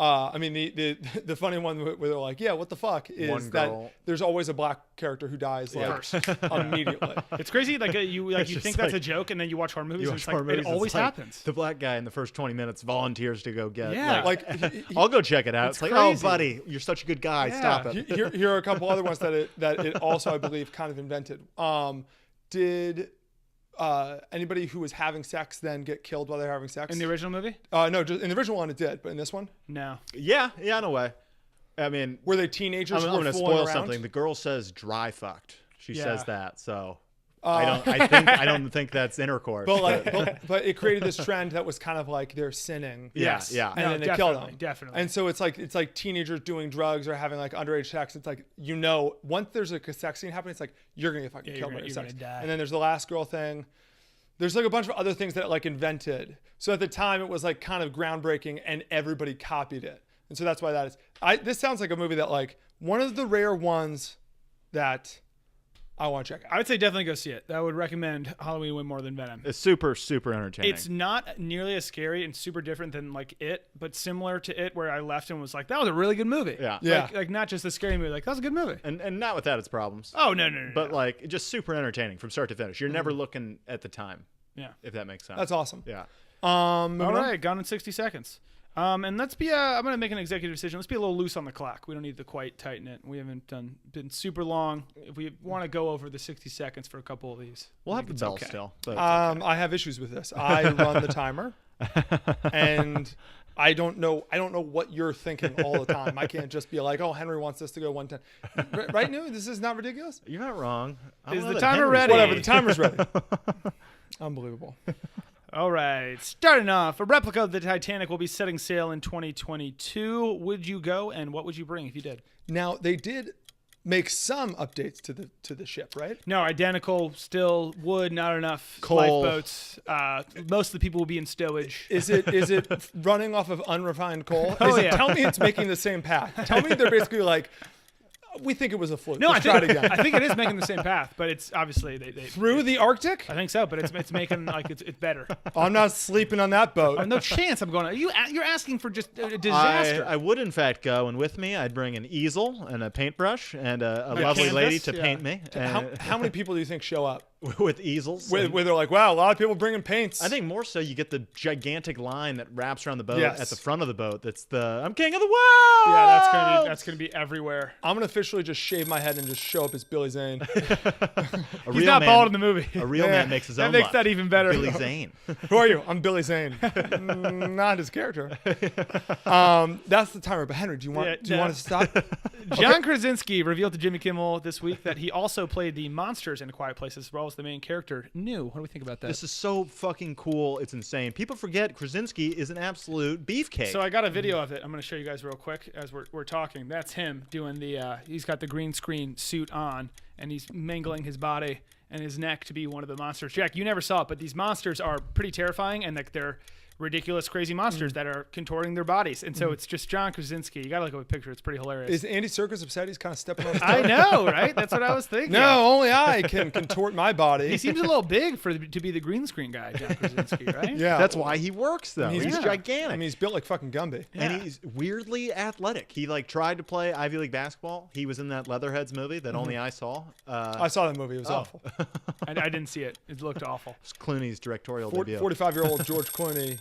[SPEAKER 4] I mean, the funny one where they're like, yeah, what the fuck is that there's always a black character who dies immediately.
[SPEAKER 1] It's crazy. Like you think that's a joke, and then you watch horror movies, and it's like, it always happens.
[SPEAKER 3] The black guy in the first 20 minutes volunteers to go get.
[SPEAKER 1] Yeah.
[SPEAKER 3] I'll go check it out. It's like,
[SPEAKER 1] crazy.
[SPEAKER 3] oh, buddy, you're such a good guy.
[SPEAKER 1] Yeah.
[SPEAKER 3] Stop it.
[SPEAKER 4] Here are a couple other ones that it also, I believe, kind of invented. Did anybody who was having sex then get killed while they're having sex?
[SPEAKER 1] In the original movie?
[SPEAKER 4] No, just in the original one it did, but in this one?
[SPEAKER 1] No.
[SPEAKER 3] Yeah, in a way. I mean,
[SPEAKER 4] were they teenagers?
[SPEAKER 3] I'm
[SPEAKER 4] going to
[SPEAKER 3] spoil
[SPEAKER 4] around?
[SPEAKER 3] something. The girl says dry fucked. She says that, so I don't think that's intercourse.
[SPEAKER 4] But it created this trend that was kind of like they're sinning.
[SPEAKER 1] Yes.
[SPEAKER 3] Yeah.
[SPEAKER 4] And then they kill them.
[SPEAKER 1] Definitely.
[SPEAKER 4] And so it's like teenagers doing drugs or having like underage sex. It's like, once there's a sex scene happening, it's like you're gonna get fucking killed by your sex. And then there's the last girl thing. There's like a bunch of other things that like invented. So at the time it was like kind of groundbreaking and everybody copied it. And so that's why that is. This sounds like a movie that like one of the rare ones that I want to check out.
[SPEAKER 1] I would say definitely go see it. I would recommend Halloween way more than Venom.
[SPEAKER 3] It's super, super entertaining.
[SPEAKER 1] It's not nearly as scary and super different than like It, but similar to It, where I left and was like, that was a really good movie.
[SPEAKER 3] Yeah.
[SPEAKER 1] Like not just a scary movie. Like, that was a good movie.
[SPEAKER 3] And not without its problems.
[SPEAKER 1] Oh, no.
[SPEAKER 3] But like just super entertaining from start to finish. You're never looking at the time.
[SPEAKER 1] Yeah.
[SPEAKER 3] If that makes sense.
[SPEAKER 4] That's awesome.
[SPEAKER 3] Yeah.
[SPEAKER 1] All right, gone in 60 seconds. And let's be, I'm going to make an executive decision. Let's be a little loose on the clock. We don't need to quite tighten it. We haven't been super long. If we want to go over the 60 seconds for a couple of these,
[SPEAKER 3] we'll have the bell still. But
[SPEAKER 4] I have issues with this. I run the timer and I don't know what you're thinking all the time. I can't just be like, oh, Henry wants this to go 110. Right, New? This is not ridiculous?
[SPEAKER 3] You're not wrong.
[SPEAKER 1] Is the timer ready?
[SPEAKER 4] Whatever, the timer's ready. Unbelievable.
[SPEAKER 1] All right, starting off, a replica of the Titanic will be setting sail in 2022. Would you go, and what would you bring if you did?
[SPEAKER 4] Now, they did make some updates to the ship, right?
[SPEAKER 1] No, identical, still wood, not enough
[SPEAKER 3] coal.
[SPEAKER 1] Lifeboats. Most of the people will be in stowage.
[SPEAKER 4] Is it running off of unrefined coal?
[SPEAKER 1] Yeah.
[SPEAKER 4] Tell me it's making the same path. Tell me they're basically like, we think it was a fluke.
[SPEAKER 1] No,
[SPEAKER 4] Let's try it again.
[SPEAKER 1] I think it is making the same path, but it's obviously they
[SPEAKER 4] through the Arctic.
[SPEAKER 1] I think so, but it's making like it's better.
[SPEAKER 4] I'm not sleeping on that boat.
[SPEAKER 1] No chance I'm going. You're asking for just a disaster.
[SPEAKER 3] I would in fact go, and with me I'd bring an easel and a paintbrush and a lovely
[SPEAKER 1] canvas?
[SPEAKER 3] lady to paint me.
[SPEAKER 4] How many people do you think show up?
[SPEAKER 3] With easels.
[SPEAKER 4] Where they're like, wow, a lot of people bringing paints.
[SPEAKER 3] I think more so you get the gigantic line that wraps around the boat
[SPEAKER 4] Yes.
[SPEAKER 3] at the front of the boat. That's the I'm king of the world.
[SPEAKER 1] Yeah, that's gonna be everywhere.
[SPEAKER 4] I'm gonna officially just shave my head and just show up as Billy Zane.
[SPEAKER 1] He's not bald in the movie.
[SPEAKER 3] A real man makes his own.
[SPEAKER 1] That makes
[SPEAKER 3] luck.
[SPEAKER 1] that even better.
[SPEAKER 3] Billy Zane.
[SPEAKER 4] Who are you? I'm Billy Zane. Not his character. That's the timer. But Henry, do you want to stop?
[SPEAKER 1] John Krasinski revealed to Jimmy Kimmel this week that he also played the monsters in A Quiet Place as well as the main character. New. What do we think about that?
[SPEAKER 3] This is so fucking cool. It's insane. People forget Krasinski is an absolute beefcake.
[SPEAKER 1] So I got a video of it. I'm going to show you guys real quick as we're talking. That's him doing the. He's got the green screen suit on, and he's mangling his body and his neck to be one of the monsters. Jack, you never saw it, but these monsters are pretty terrifying, and like they're ridiculous, crazy monsters that are contorting their bodies. And so it's just John Krasinski. You got to look at a picture. It's pretty hilarious.
[SPEAKER 4] Is Andy Serkis upset he's kind of stepping on his toes?
[SPEAKER 1] I know, right? That's what I was thinking.
[SPEAKER 4] No, only I can contort my body.
[SPEAKER 1] He seems a little big to be the green screen guy, John Krasinski, right?
[SPEAKER 4] Yeah.
[SPEAKER 3] That's why he works, though. He's gigantic.
[SPEAKER 4] I mean, he's built like fucking Gumby.
[SPEAKER 3] And he's weirdly athletic. He like tried to play Ivy League basketball. He was in that Leatherheads movie that only I saw.
[SPEAKER 4] I saw that movie. It was awful.
[SPEAKER 1] I didn't see it. It looked awful.
[SPEAKER 3] It's Clooney's directorial debut.
[SPEAKER 4] 45-year-old George Clooney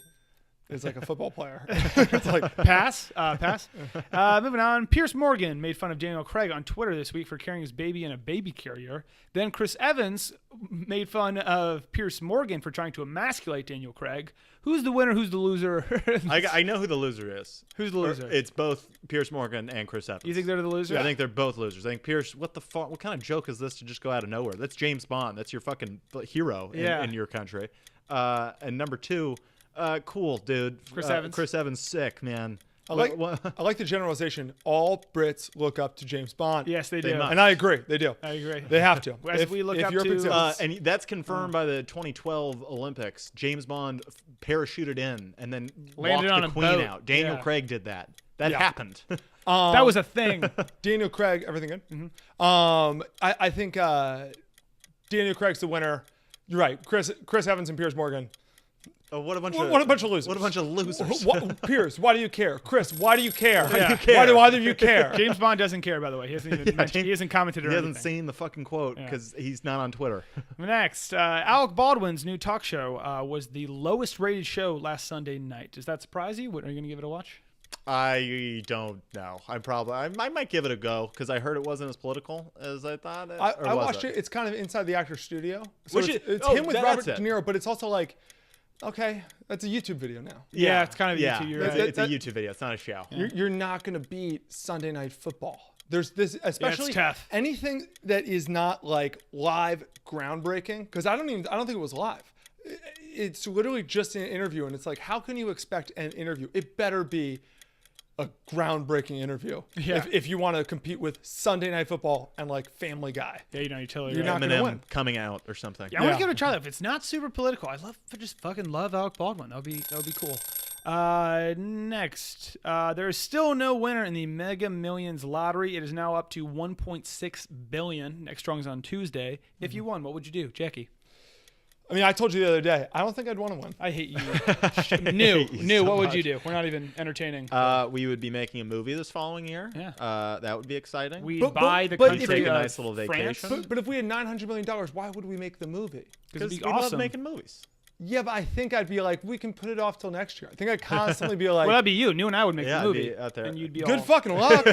[SPEAKER 4] is like a football player. It's like
[SPEAKER 1] pass. Moving on. Piers Morgan made fun of Daniel Craig on Twitter this week for carrying his baby in a baby carrier. Then Chris Evans made fun of Piers Morgan for trying to emasculate Daniel Craig. Who's the winner? Who's the loser?
[SPEAKER 3] I know who the loser is.
[SPEAKER 1] Who's the loser?
[SPEAKER 3] It's both Piers Morgan and Chris Evans.
[SPEAKER 1] You think they're the loser?
[SPEAKER 3] I think they're both losers. I think Piers, what the fuck? What kind of joke is this to just go out of nowhere? That's James Bond. That's your fucking hero in your country. And number two, cool, dude. Chris Evans, sick, man.
[SPEAKER 4] I like the generalization. All Brits look up to James Bond.
[SPEAKER 1] Yes, they do.
[SPEAKER 4] And I agree. They do.
[SPEAKER 1] I agree.
[SPEAKER 4] They have to.
[SPEAKER 1] We look up to...
[SPEAKER 3] and that's confirmed by the 2012 Olympics. James Bond parachuted in and then
[SPEAKER 1] landed on
[SPEAKER 3] the
[SPEAKER 1] a
[SPEAKER 3] Queen
[SPEAKER 1] boat.
[SPEAKER 3] out. Daniel Craig did that. That happened.
[SPEAKER 1] That was a thing.
[SPEAKER 4] Daniel Craig, everything good? Mm-hmm. I think Daniel Craig's the winner. You're right. Chris Evans and Piers Morgan.
[SPEAKER 3] Oh, what a bunch
[SPEAKER 4] of losers.
[SPEAKER 3] What a bunch of losers.
[SPEAKER 4] Piers, why do you care? Chris, why do you care?
[SPEAKER 1] Yeah.
[SPEAKER 4] Why do either of you care?
[SPEAKER 1] James Bond doesn't care, by the way. He hasn't even mentioned, he hasn't commented or
[SPEAKER 3] He
[SPEAKER 1] anything.
[SPEAKER 3] hasn't seen the fucking quote because he's not on Twitter.
[SPEAKER 1] Next, Alec Baldwin's new talk show was the lowest rated show last Sunday night. Does that surprise you? Are you going to give it a watch?
[SPEAKER 3] I don't know. I might give it a go because I heard it wasn't as political as I thought.
[SPEAKER 4] I watched it. It's kind of inside the actor's studio. So
[SPEAKER 3] Which
[SPEAKER 4] it's
[SPEAKER 3] is-
[SPEAKER 4] him with
[SPEAKER 3] that's
[SPEAKER 4] Robert
[SPEAKER 3] it.
[SPEAKER 4] De Niro, but it's also like, okay, that's a YouTube video now.
[SPEAKER 1] Yeah, it's kind of
[SPEAKER 3] yeah.
[SPEAKER 1] YouTube. You're
[SPEAKER 3] It's
[SPEAKER 1] right.
[SPEAKER 3] a YouTube video. It's not a show.
[SPEAKER 4] You're not going to beat Sunday Night Football. There's this, especially
[SPEAKER 1] tough.
[SPEAKER 4] anything that is not like live groundbreaking. Because I don't think it was live. It's literally just an interview, and it's like, how can you expect an interview? It better be a groundbreaking interview.
[SPEAKER 1] Yeah.
[SPEAKER 4] If you want to compete with Sunday Night Football and like Family Guy.
[SPEAKER 1] Yeah, you're totally
[SPEAKER 4] You're
[SPEAKER 1] right.
[SPEAKER 4] not gonna win.
[SPEAKER 3] Eminem coming out or something.
[SPEAKER 1] Yeah, I want
[SPEAKER 4] Yeah.
[SPEAKER 1] to give it a try. If it's not super political, I just fucking love Alec Baldwin. That would be cool. Next, there is still no winner in the Mega Millions lottery. It is now up to 1.6 billion. Next drawing's on Tuesday. If you won, what would you do, Jackie?
[SPEAKER 4] I mean, I told you the other day, I don't think I'd want to win.
[SPEAKER 1] I hate you. New. What would you do? We're not even entertaining.
[SPEAKER 3] We would be making a movie this following year.
[SPEAKER 1] Yeah.
[SPEAKER 3] That would be exciting.
[SPEAKER 1] We
[SPEAKER 4] But-
[SPEAKER 1] buy the
[SPEAKER 4] but
[SPEAKER 1] country
[SPEAKER 4] if you-
[SPEAKER 3] Take a
[SPEAKER 1] of
[SPEAKER 3] nice little
[SPEAKER 1] France.
[SPEAKER 3] vacation.
[SPEAKER 4] But if we had $900 million, why would we make the movie?
[SPEAKER 1] Because it'd be
[SPEAKER 3] we love
[SPEAKER 1] awesome.
[SPEAKER 3] making movies.
[SPEAKER 4] Yeah, but I think I'd be like, we can put it off till next year. I think I'd constantly be like,
[SPEAKER 1] Well, that'd be you. New and I would make
[SPEAKER 3] Yeah,
[SPEAKER 1] the
[SPEAKER 3] I'd
[SPEAKER 1] movie,
[SPEAKER 3] be out there.
[SPEAKER 1] and you'd be
[SPEAKER 4] good
[SPEAKER 1] all
[SPEAKER 4] fucking luck.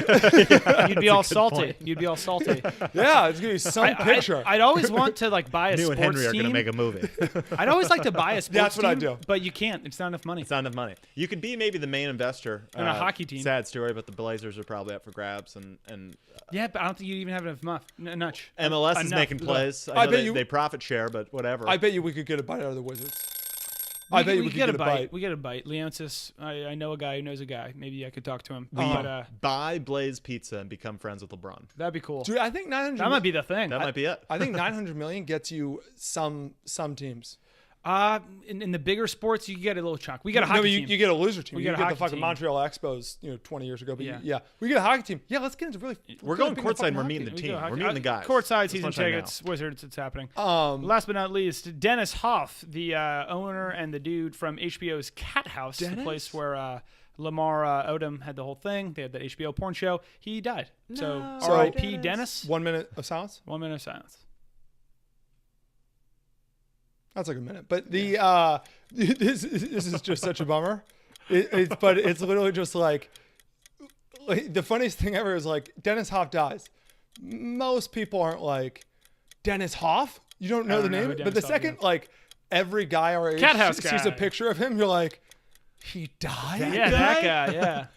[SPEAKER 1] you'd be all salty.
[SPEAKER 3] point.
[SPEAKER 1] You'd be all salty.
[SPEAKER 4] Yeah, it's gonna be some picture.
[SPEAKER 1] I'd always want to like buy a
[SPEAKER 3] New
[SPEAKER 1] sports
[SPEAKER 3] and Henry are
[SPEAKER 1] team.
[SPEAKER 3] going to make a movie.
[SPEAKER 1] I'd always like to buy a sports
[SPEAKER 4] That's what I
[SPEAKER 1] team,
[SPEAKER 4] do.
[SPEAKER 1] but you can't. It's not enough money.
[SPEAKER 3] It's not enough money. You could be maybe the main investor
[SPEAKER 1] In a hockey team.
[SPEAKER 3] Sad story, but the Blazers are probably up for grabs, and
[SPEAKER 1] Yeah, but I don't think you'd even have enough nutch.
[SPEAKER 3] MLS is
[SPEAKER 1] Enough.
[SPEAKER 3] making plays.
[SPEAKER 4] I
[SPEAKER 3] know
[SPEAKER 4] bet you-
[SPEAKER 3] they profit share, but whatever.
[SPEAKER 4] I bet you we could get a bite out of the Wizards.
[SPEAKER 1] We
[SPEAKER 4] I bet you
[SPEAKER 1] could
[SPEAKER 4] we could get a bite.
[SPEAKER 1] We get a bite. Leonsis, I know a guy who knows a guy. Maybe I could talk to him.
[SPEAKER 3] We
[SPEAKER 1] But
[SPEAKER 3] buy Blaze Pizza and become friends with LeBron.
[SPEAKER 1] that'd be cool.
[SPEAKER 4] Dude, I think 900.
[SPEAKER 1] That might be the thing.
[SPEAKER 3] That might be it.
[SPEAKER 4] I think 900 million gets you some teams.
[SPEAKER 1] In the bigger sports, you can get a little chunk. We got a hockey
[SPEAKER 4] No,
[SPEAKER 1] team.
[SPEAKER 4] you get a loser team.
[SPEAKER 1] We
[SPEAKER 4] You
[SPEAKER 1] get a
[SPEAKER 4] get the
[SPEAKER 1] hockey
[SPEAKER 4] fucking
[SPEAKER 1] team.
[SPEAKER 4] Montreal Expos, 20 years ago. But
[SPEAKER 1] Yeah.
[SPEAKER 4] yeah, we get a hockey team. Yeah, let's get into really.
[SPEAKER 3] We're
[SPEAKER 4] let's
[SPEAKER 3] going
[SPEAKER 4] get a big
[SPEAKER 3] courtside and we're
[SPEAKER 4] fucking
[SPEAKER 3] meeting the
[SPEAKER 4] hockey
[SPEAKER 3] team.
[SPEAKER 1] hockey.
[SPEAKER 3] We're meeting the guys.
[SPEAKER 1] Courtside
[SPEAKER 3] That's
[SPEAKER 1] season
[SPEAKER 3] what I'm saying
[SPEAKER 1] tickets, Wizards, it's happening.
[SPEAKER 4] team.
[SPEAKER 1] Last but not least, Dennis Hoff, the owner and the dude from HBO's Cat House, the
[SPEAKER 4] Dennis?
[SPEAKER 1] place where Lamar Odom had the whole thing. They had that HBO porn show. He died. So R.I.P. Dennis.
[SPEAKER 4] 1 minute of silence.
[SPEAKER 1] 1 minute of silence.
[SPEAKER 4] That's like a minute. But the this is just such a bummer. But it's literally just like the funniest thing ever is like Dennis Hoff dies. Most people aren't like Dennis Hoff. You don't know the
[SPEAKER 1] don't know
[SPEAKER 4] name.
[SPEAKER 1] who
[SPEAKER 4] But
[SPEAKER 1] Dennis
[SPEAKER 4] the
[SPEAKER 1] Hoff
[SPEAKER 4] second
[SPEAKER 1] is.
[SPEAKER 4] like every guy our age
[SPEAKER 1] Cat House
[SPEAKER 4] sees a
[SPEAKER 1] guy.
[SPEAKER 4] picture of him, you're like, he died.
[SPEAKER 1] Yeah, that guy. Yeah.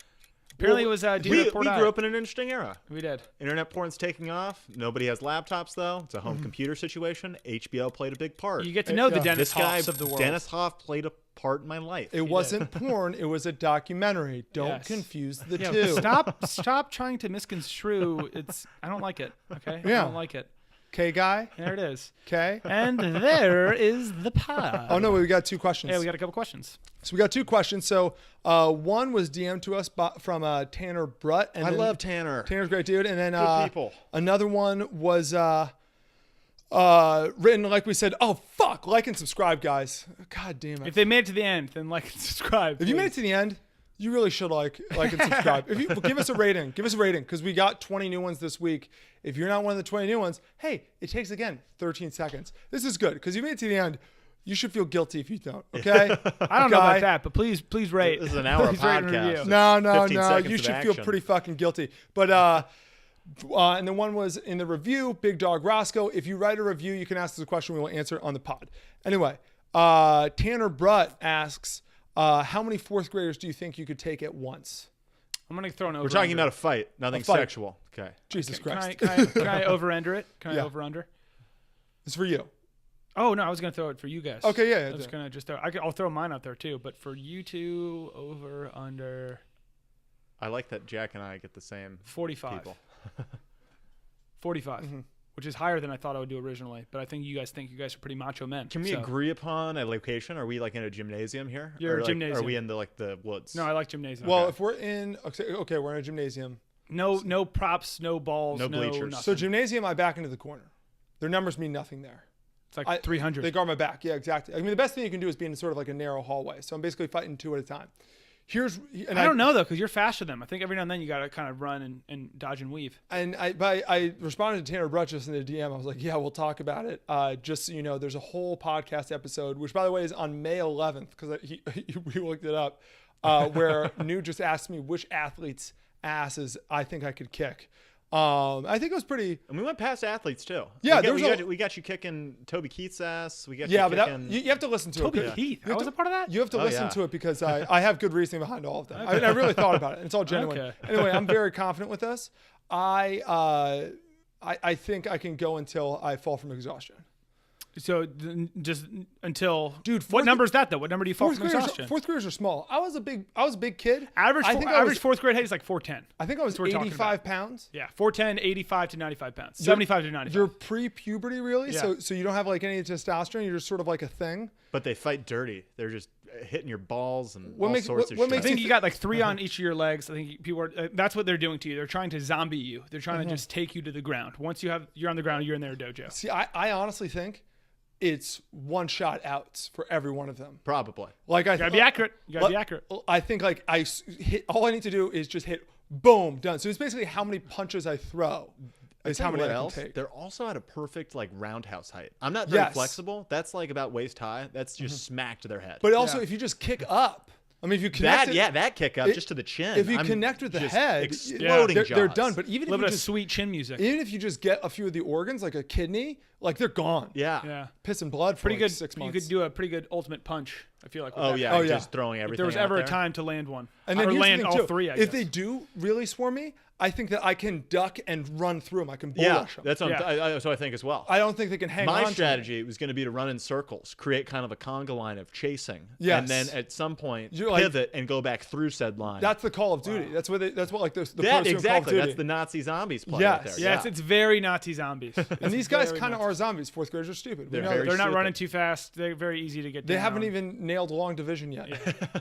[SPEAKER 1] Apparently, it was
[SPEAKER 3] We grew up in an interesting era.
[SPEAKER 1] We did.
[SPEAKER 3] Internet porn's taking off. Nobody has laptops though. It's a home computer situation. HBO played a big part.
[SPEAKER 1] You get to know the
[SPEAKER 4] Yeah.
[SPEAKER 1] Dennis
[SPEAKER 3] this guy,
[SPEAKER 1] Hoffs of the world.
[SPEAKER 3] Dennis Hoff, played a part in my life.
[SPEAKER 4] It wasn't porn. It was a documentary. Don't
[SPEAKER 1] Yes.
[SPEAKER 4] confuse the
[SPEAKER 1] Yeah,
[SPEAKER 4] two.
[SPEAKER 1] stop trying to misconstrue. I don't like it. Okay.
[SPEAKER 4] Yeah.
[SPEAKER 1] I don't like it.
[SPEAKER 4] K guy.
[SPEAKER 1] There it is.
[SPEAKER 4] K.
[SPEAKER 1] And there is the pod.
[SPEAKER 4] Oh no, we got two questions.
[SPEAKER 1] Yeah, we got a couple questions.
[SPEAKER 4] So we got two questions. So one was DM'd to us from Tanner Brutt. And
[SPEAKER 3] I
[SPEAKER 4] then-
[SPEAKER 3] love Tanner.
[SPEAKER 4] Tanner's a great dude. And then
[SPEAKER 3] people.
[SPEAKER 4] another one was written, like we said, oh, fuck, like and subscribe, guys. God damn it.
[SPEAKER 1] If they made it to the end, then like and subscribe.
[SPEAKER 4] If you made it to the end, you really should like and subscribe. If you give us a rating, because we got 20 new ones this week. If you're not one of the 20 new ones, hey, it takes again 13 seconds. This is good because you made it to the end. You should feel guilty if you don't. Okay.
[SPEAKER 1] I don't know about that, but please rate.
[SPEAKER 3] This is an hour
[SPEAKER 1] Please rate and
[SPEAKER 3] podcast.
[SPEAKER 1] review.
[SPEAKER 4] No.
[SPEAKER 3] 15 seconds
[SPEAKER 4] You
[SPEAKER 3] of
[SPEAKER 4] should feel
[SPEAKER 3] action.
[SPEAKER 4] pretty fucking guilty. But and then one was in the review, Big Dog Roscoe. If you write a review, you can ask us a question. We will answer it on the pod. Anyway, Tanner Brutt asks, how many fourth graders do you think you could take at once?
[SPEAKER 1] I'm gonna throw an over.
[SPEAKER 3] We're talking about a fight, nothing
[SPEAKER 4] A fight.
[SPEAKER 3] sexual. Okay.
[SPEAKER 4] Jesus Christ.
[SPEAKER 1] Can I over-ender it? Can
[SPEAKER 4] Yeah.
[SPEAKER 1] I over-under?
[SPEAKER 4] It's for you.
[SPEAKER 1] Oh no, I was gonna throw it for you guys.
[SPEAKER 4] Okay, yeah.
[SPEAKER 1] I was gonna just I'll throw mine out there too, but for you two, over under
[SPEAKER 3] I like that Jack and I get the same
[SPEAKER 1] 45.
[SPEAKER 3] people.
[SPEAKER 1] 45, which is higher than I thought I would do originally. But I think you guys are pretty macho men.
[SPEAKER 3] Can we
[SPEAKER 1] so-
[SPEAKER 3] agree upon a location? Are we like in a gymnasium here?
[SPEAKER 1] You're
[SPEAKER 3] Or,
[SPEAKER 1] a
[SPEAKER 3] like,
[SPEAKER 1] gymnasium.
[SPEAKER 3] Are we in the woods?
[SPEAKER 1] No, I like gymnasium.
[SPEAKER 4] Well, if we're in, okay, we're in a gymnasium.
[SPEAKER 1] no props, no balls,
[SPEAKER 3] No bleachers.
[SPEAKER 1] nothing.
[SPEAKER 4] So gymnasium, I back into the corner. Their numbers mean nothing there.
[SPEAKER 1] It's like 300.
[SPEAKER 4] They guard my back. Yeah, exactly. I mean, the best thing you can do is be in sort of like a narrow hallway. So I'm basically fighting 2 at a time.
[SPEAKER 1] I don't know though, because you're faster than them. I think every now and then you got to kind of run and dodge and weave.
[SPEAKER 4] And I responded to Tanner Brutchess in the DM. I was like, yeah, we'll talk about it. Just so you know, there's a whole podcast episode, which by the way is on May 11th, because we looked it up, where New just asked me which athlete's asses I think I could kick. I think it was pretty.
[SPEAKER 3] And we went past athletes too.
[SPEAKER 4] Yeah,
[SPEAKER 3] we got you kicking Toby Keith's ass. We got
[SPEAKER 4] yeah,
[SPEAKER 3] you
[SPEAKER 4] but
[SPEAKER 3] kicking...
[SPEAKER 4] you have to listen to
[SPEAKER 1] Toby
[SPEAKER 4] it.
[SPEAKER 1] Keith. I was a part of that.
[SPEAKER 4] You have to listen to it because I have good reasoning behind all of them. I mean, I really thought about it. And it's all genuine.
[SPEAKER 1] Okay.
[SPEAKER 4] Anyway, I'm very confident with this. I think I can go until I fall from exhaustion.
[SPEAKER 1] So just until
[SPEAKER 4] dude,
[SPEAKER 1] what number is that though? What number do you fall from exhaustion?
[SPEAKER 4] Fourth graders are small. I was a big kid.
[SPEAKER 1] Average fourth grade height is like 4'10".
[SPEAKER 4] I think I was 85 pounds.
[SPEAKER 1] Yeah, 4'10", 85 to 95 pounds. 75 to 95.
[SPEAKER 4] You're pre-puberty, really?
[SPEAKER 1] Yeah.
[SPEAKER 4] So you don't have like any testosterone. You're just sort of like a thing.
[SPEAKER 3] But they fight dirty. They're just hitting your balls and
[SPEAKER 4] What
[SPEAKER 3] all
[SPEAKER 4] makes-
[SPEAKER 3] sorts
[SPEAKER 4] what-
[SPEAKER 3] of
[SPEAKER 4] what
[SPEAKER 3] shit.
[SPEAKER 4] makes
[SPEAKER 1] I think you got like 3 on each of your legs. I think people are. That's what they're doing to you. They're trying to zombie you. They're trying to just take you to the ground. Once you're on the ground, you're in their dojo.
[SPEAKER 4] See, I honestly think it's one shot outs for every one of them.
[SPEAKER 3] Probably.
[SPEAKER 4] Like
[SPEAKER 1] You gotta be accurate. You gotta be accurate.
[SPEAKER 4] I think like I hit. All I need to do is just hit. Boom, done. So it's basically how many punches I throw. Is how many I can take.
[SPEAKER 3] They're also at a perfect like roundhouse height. I'm not very
[SPEAKER 4] Yes.
[SPEAKER 3] flexible. That's like about waist high. That's just smack to their head.
[SPEAKER 4] But also, if you just kick up, I mean, if you connect
[SPEAKER 3] that kick up just to the chin.
[SPEAKER 4] If you
[SPEAKER 3] I'm
[SPEAKER 4] connect with the
[SPEAKER 3] just
[SPEAKER 4] head,
[SPEAKER 3] exploding
[SPEAKER 4] they're
[SPEAKER 3] jaws.
[SPEAKER 4] done. But even
[SPEAKER 1] A little
[SPEAKER 4] if
[SPEAKER 1] bit
[SPEAKER 4] you
[SPEAKER 1] of sweet chin music.
[SPEAKER 4] even if you just get a few of the organs, like a kidney, like they're gone.
[SPEAKER 3] Yeah.
[SPEAKER 1] Yeah.
[SPEAKER 4] Piss and blood for
[SPEAKER 1] Pretty
[SPEAKER 4] like
[SPEAKER 1] good.
[SPEAKER 4] 6
[SPEAKER 1] You
[SPEAKER 4] months.
[SPEAKER 1] could do a pretty good ultimate punch. I feel like. with
[SPEAKER 3] Oh
[SPEAKER 1] that.
[SPEAKER 3] yeah.
[SPEAKER 4] Oh, yeah.
[SPEAKER 3] Just throwing everything.
[SPEAKER 1] If there was
[SPEAKER 3] out
[SPEAKER 1] ever
[SPEAKER 3] there.
[SPEAKER 1] a time to land one,
[SPEAKER 4] And then
[SPEAKER 1] or
[SPEAKER 4] here's
[SPEAKER 1] land
[SPEAKER 4] the thing,
[SPEAKER 1] all
[SPEAKER 4] too.
[SPEAKER 1] 3, I
[SPEAKER 4] If
[SPEAKER 1] guess.
[SPEAKER 4] they do really swarm me, I think that I can duck and run through them. I can bull
[SPEAKER 3] Yeah,
[SPEAKER 4] rush them.
[SPEAKER 3] that's what
[SPEAKER 1] Yeah.
[SPEAKER 3] so I think as well.
[SPEAKER 4] I don't think they can hang on
[SPEAKER 3] My
[SPEAKER 4] to me.
[SPEAKER 3] strategy was going to be to run in circles, create kind of a conga line of chasing,
[SPEAKER 4] Yes.
[SPEAKER 3] and then at some point
[SPEAKER 4] You're like-
[SPEAKER 3] pivot and go back through said line.
[SPEAKER 4] That's the Call of Duty. That's what like the
[SPEAKER 3] yeah,
[SPEAKER 4] pros do in Call of
[SPEAKER 3] exactly.
[SPEAKER 4] Duty.
[SPEAKER 3] That's the Nazi zombies play
[SPEAKER 4] Yes.
[SPEAKER 3] right there.
[SPEAKER 1] Yes, it's very Nazi zombies.
[SPEAKER 4] And these guys kind of are zombies. Fourth graders are stupid.
[SPEAKER 3] They're
[SPEAKER 4] We know
[SPEAKER 3] very
[SPEAKER 4] that.
[SPEAKER 1] They're not
[SPEAKER 3] stupid.
[SPEAKER 1] running too fast. They're very easy to get
[SPEAKER 4] They
[SPEAKER 1] down.
[SPEAKER 4] haven't even nailed long division yet.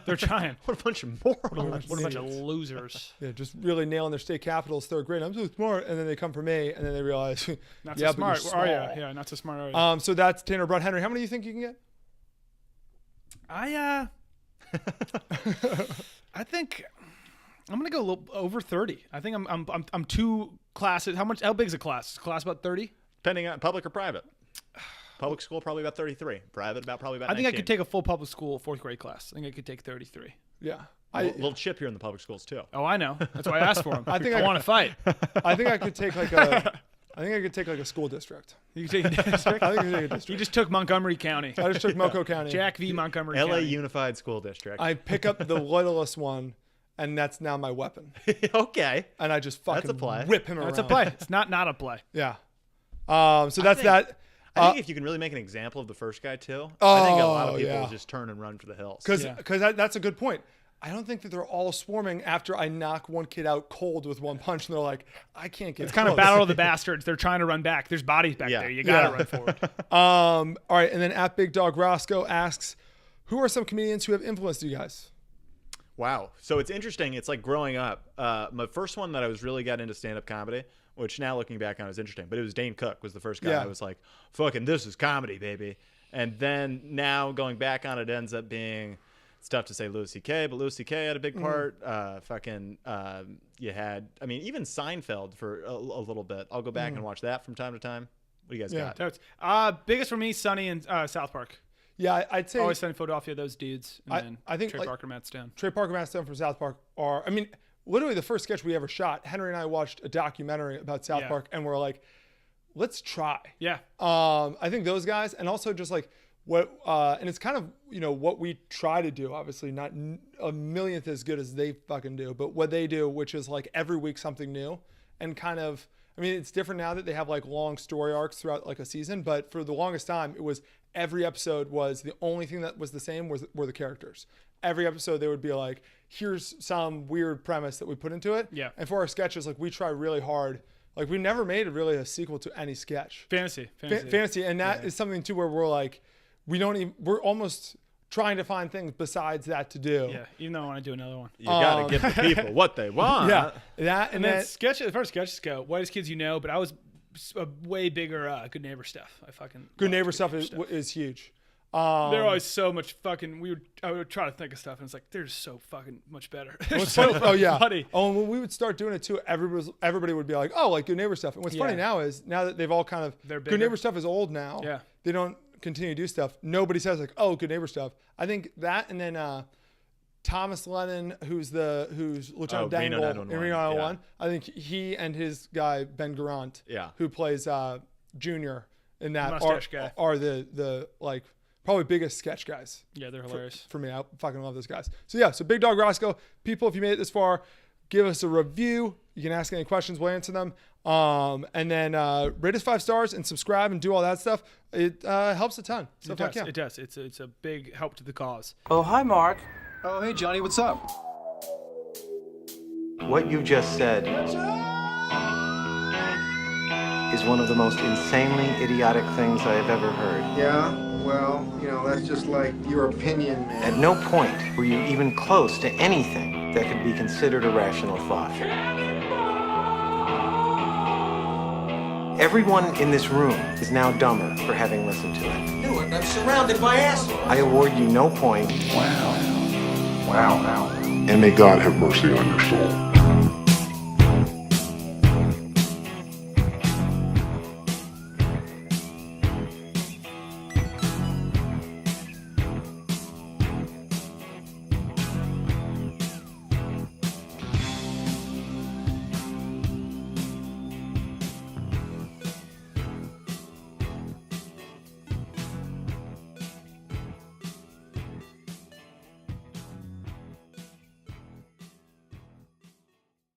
[SPEAKER 1] They're trying.
[SPEAKER 3] What a bunch of morons.
[SPEAKER 1] What a bunch of losers.
[SPEAKER 4] Yeah, just really nailing their state capitals third grade. I'm so smart, and then they come for me, and then they realize,
[SPEAKER 1] Not
[SPEAKER 4] yeah,
[SPEAKER 1] so
[SPEAKER 4] but you're
[SPEAKER 1] smart. Are you?
[SPEAKER 4] small.
[SPEAKER 1] Yeah, not so smart. Are you?
[SPEAKER 4] So that's Tanner Brunt. Henry, how many do you think you can get?
[SPEAKER 1] I think I'm gonna go a little over 30. I think I'm 2 classes. How big is a class? Is a class about 30?
[SPEAKER 3] Depending on public or private. Public school probably about 33. Private probably about.
[SPEAKER 1] I think I
[SPEAKER 3] 19.
[SPEAKER 1] could take a full public school 4th grade class. I think I could take 33.
[SPEAKER 4] Yeah.
[SPEAKER 3] a little chip here in the public schools too.
[SPEAKER 1] Oh, I know. That's why I asked for them. I
[SPEAKER 4] think
[SPEAKER 1] I
[SPEAKER 4] I-
[SPEAKER 1] want to fight.
[SPEAKER 4] I think I could take like a. I think I could take like a school district.
[SPEAKER 1] You can take a district.
[SPEAKER 4] I think I could take a
[SPEAKER 1] You
[SPEAKER 4] district.
[SPEAKER 1] just took Montgomery County.
[SPEAKER 4] I just took Moco County.
[SPEAKER 1] Jack v. Montgomery
[SPEAKER 3] LA
[SPEAKER 1] County.
[SPEAKER 3] Unified School District.
[SPEAKER 4] I pick up the littlest one, and that's now my weapon.
[SPEAKER 3] Okay.
[SPEAKER 4] And I just fucking
[SPEAKER 3] That's a play.
[SPEAKER 4] whip him around.
[SPEAKER 1] That's a play. It's not a play.
[SPEAKER 4] Yeah. So that's
[SPEAKER 3] think-
[SPEAKER 4] that.
[SPEAKER 3] I think if you can really make an example of the first guy too, I think a lot of people
[SPEAKER 4] yeah.
[SPEAKER 3] will just turn and run for the hills.
[SPEAKER 4] Because
[SPEAKER 1] Yeah.
[SPEAKER 4] that's a good point. I don't think that they're all swarming after I knock one kid out cold with one punch, and they're like, I can't get.
[SPEAKER 1] It's kind of Battle of the Bastards. They're trying to run back. There's bodies back
[SPEAKER 3] Yeah.
[SPEAKER 1] there. You got to
[SPEAKER 4] Yeah.
[SPEAKER 1] run forward.
[SPEAKER 4] All right, and then at Big Dog Roscoe asks, who are some comedians who have influenced you guys?
[SPEAKER 3] Wow. So it's interesting. It's like growing up. My first one that I was really got into stand-up comedy, which now looking back on is interesting, but it was Dane Cook was the first guy
[SPEAKER 4] Yeah.
[SPEAKER 3] I was like, fucking this is comedy, baby. And then now going back on it ends up being, it's tough to say Louis C.K., but Louis C.K. had a big part. You had, I mean, even Seinfeld for a little bit. I'll go back and watch that from time to time. What do you guys
[SPEAKER 4] Yeah.
[SPEAKER 3] got?
[SPEAKER 1] That's, biggest for me, Sonny and South Park.
[SPEAKER 4] Yeah, I'd say
[SPEAKER 1] Always Sunny Philadelphia, those dudes. And then
[SPEAKER 4] I think,
[SPEAKER 1] Trey
[SPEAKER 4] like-
[SPEAKER 1] Parker, Matt Stone.
[SPEAKER 4] Trey Parker, Matt Stone from South Park are, I mean, literally the first sketch we ever shot, Henry and I watched a documentary about South
[SPEAKER 1] Yeah.
[SPEAKER 4] Park, and we're like, let's try.
[SPEAKER 1] Yeah.
[SPEAKER 4] I think those guys, and also just like what, and it's kind of, what we try to do, obviously not a millionth as good as they fucking do, but what they do, which is like every week something new, and kind of, I mean, it's different now that they have like long story arcs throughout like a season, but for the longest time, it was every episode was the only thing that was the same were the characters. Every episode, they would be like, here's some weird premise that we put into it.
[SPEAKER 1] Yeah.
[SPEAKER 4] And for our sketches, like we try really hard. Like we never made really a sequel to any sketch.
[SPEAKER 1] Fantasy.
[SPEAKER 4] Fantasy. And that is something too where we're like, we're almost trying to find things besides that to do.
[SPEAKER 1] Yeah. Even though I want to do another one.
[SPEAKER 3] You got to give the people what they want.
[SPEAKER 4] Yeah. That
[SPEAKER 1] And then the first sketches go, Whitest Kids You Know, but I was a way bigger Good Neighbor stuff. I fucking
[SPEAKER 4] Good Neighbor stuff is huge.
[SPEAKER 1] They're always so much fucking. I would try to think of stuff, and it's like they're just so fucking much better.
[SPEAKER 4] What's
[SPEAKER 1] so
[SPEAKER 4] funny, oh yeah.
[SPEAKER 1] funny.
[SPEAKER 4] Oh, and when we would start doing it too, everybody would be like, "Oh, like Good Neighbor stuff." And what's funny now is now that they've all kind of Good Neighbor stuff is old now.
[SPEAKER 1] Yeah,
[SPEAKER 4] they don't continue to do stuff. Nobody says like, "Oh, Good Neighbor stuff." I think that, and then Thomas Lennon, who's Lieutenant Dangle in Reno 911. I think he and his guy Ben Garant, who plays Junior in that, are the like. Probably biggest sketch guys.
[SPEAKER 1] Yeah, they're hilarious.
[SPEAKER 4] For me, I fucking love those guys. So Big Dog Roscoe. People, if you made it this far, give us a review. You can ask any questions. We'll answer them. And then rate us 5 stars and subscribe and do all that stuff. It helps a ton. So
[SPEAKER 1] it does. It's a big help to the cause.
[SPEAKER 2] Oh, hi, Mark.
[SPEAKER 5] Oh, hey, Johnny. What's up?
[SPEAKER 2] What you just said is one of the most insanely idiotic things I have ever heard.
[SPEAKER 5] Yeah? Well, that's just like your opinion, man.
[SPEAKER 2] At no point were you even close to anything that could be considered a rational thought. Everyone in this room is now dumber for having listened to it.
[SPEAKER 6] No, I'm surrounded by assholes.
[SPEAKER 2] I award you no point.
[SPEAKER 6] Wow.
[SPEAKER 7] And may God have mercy on your soul.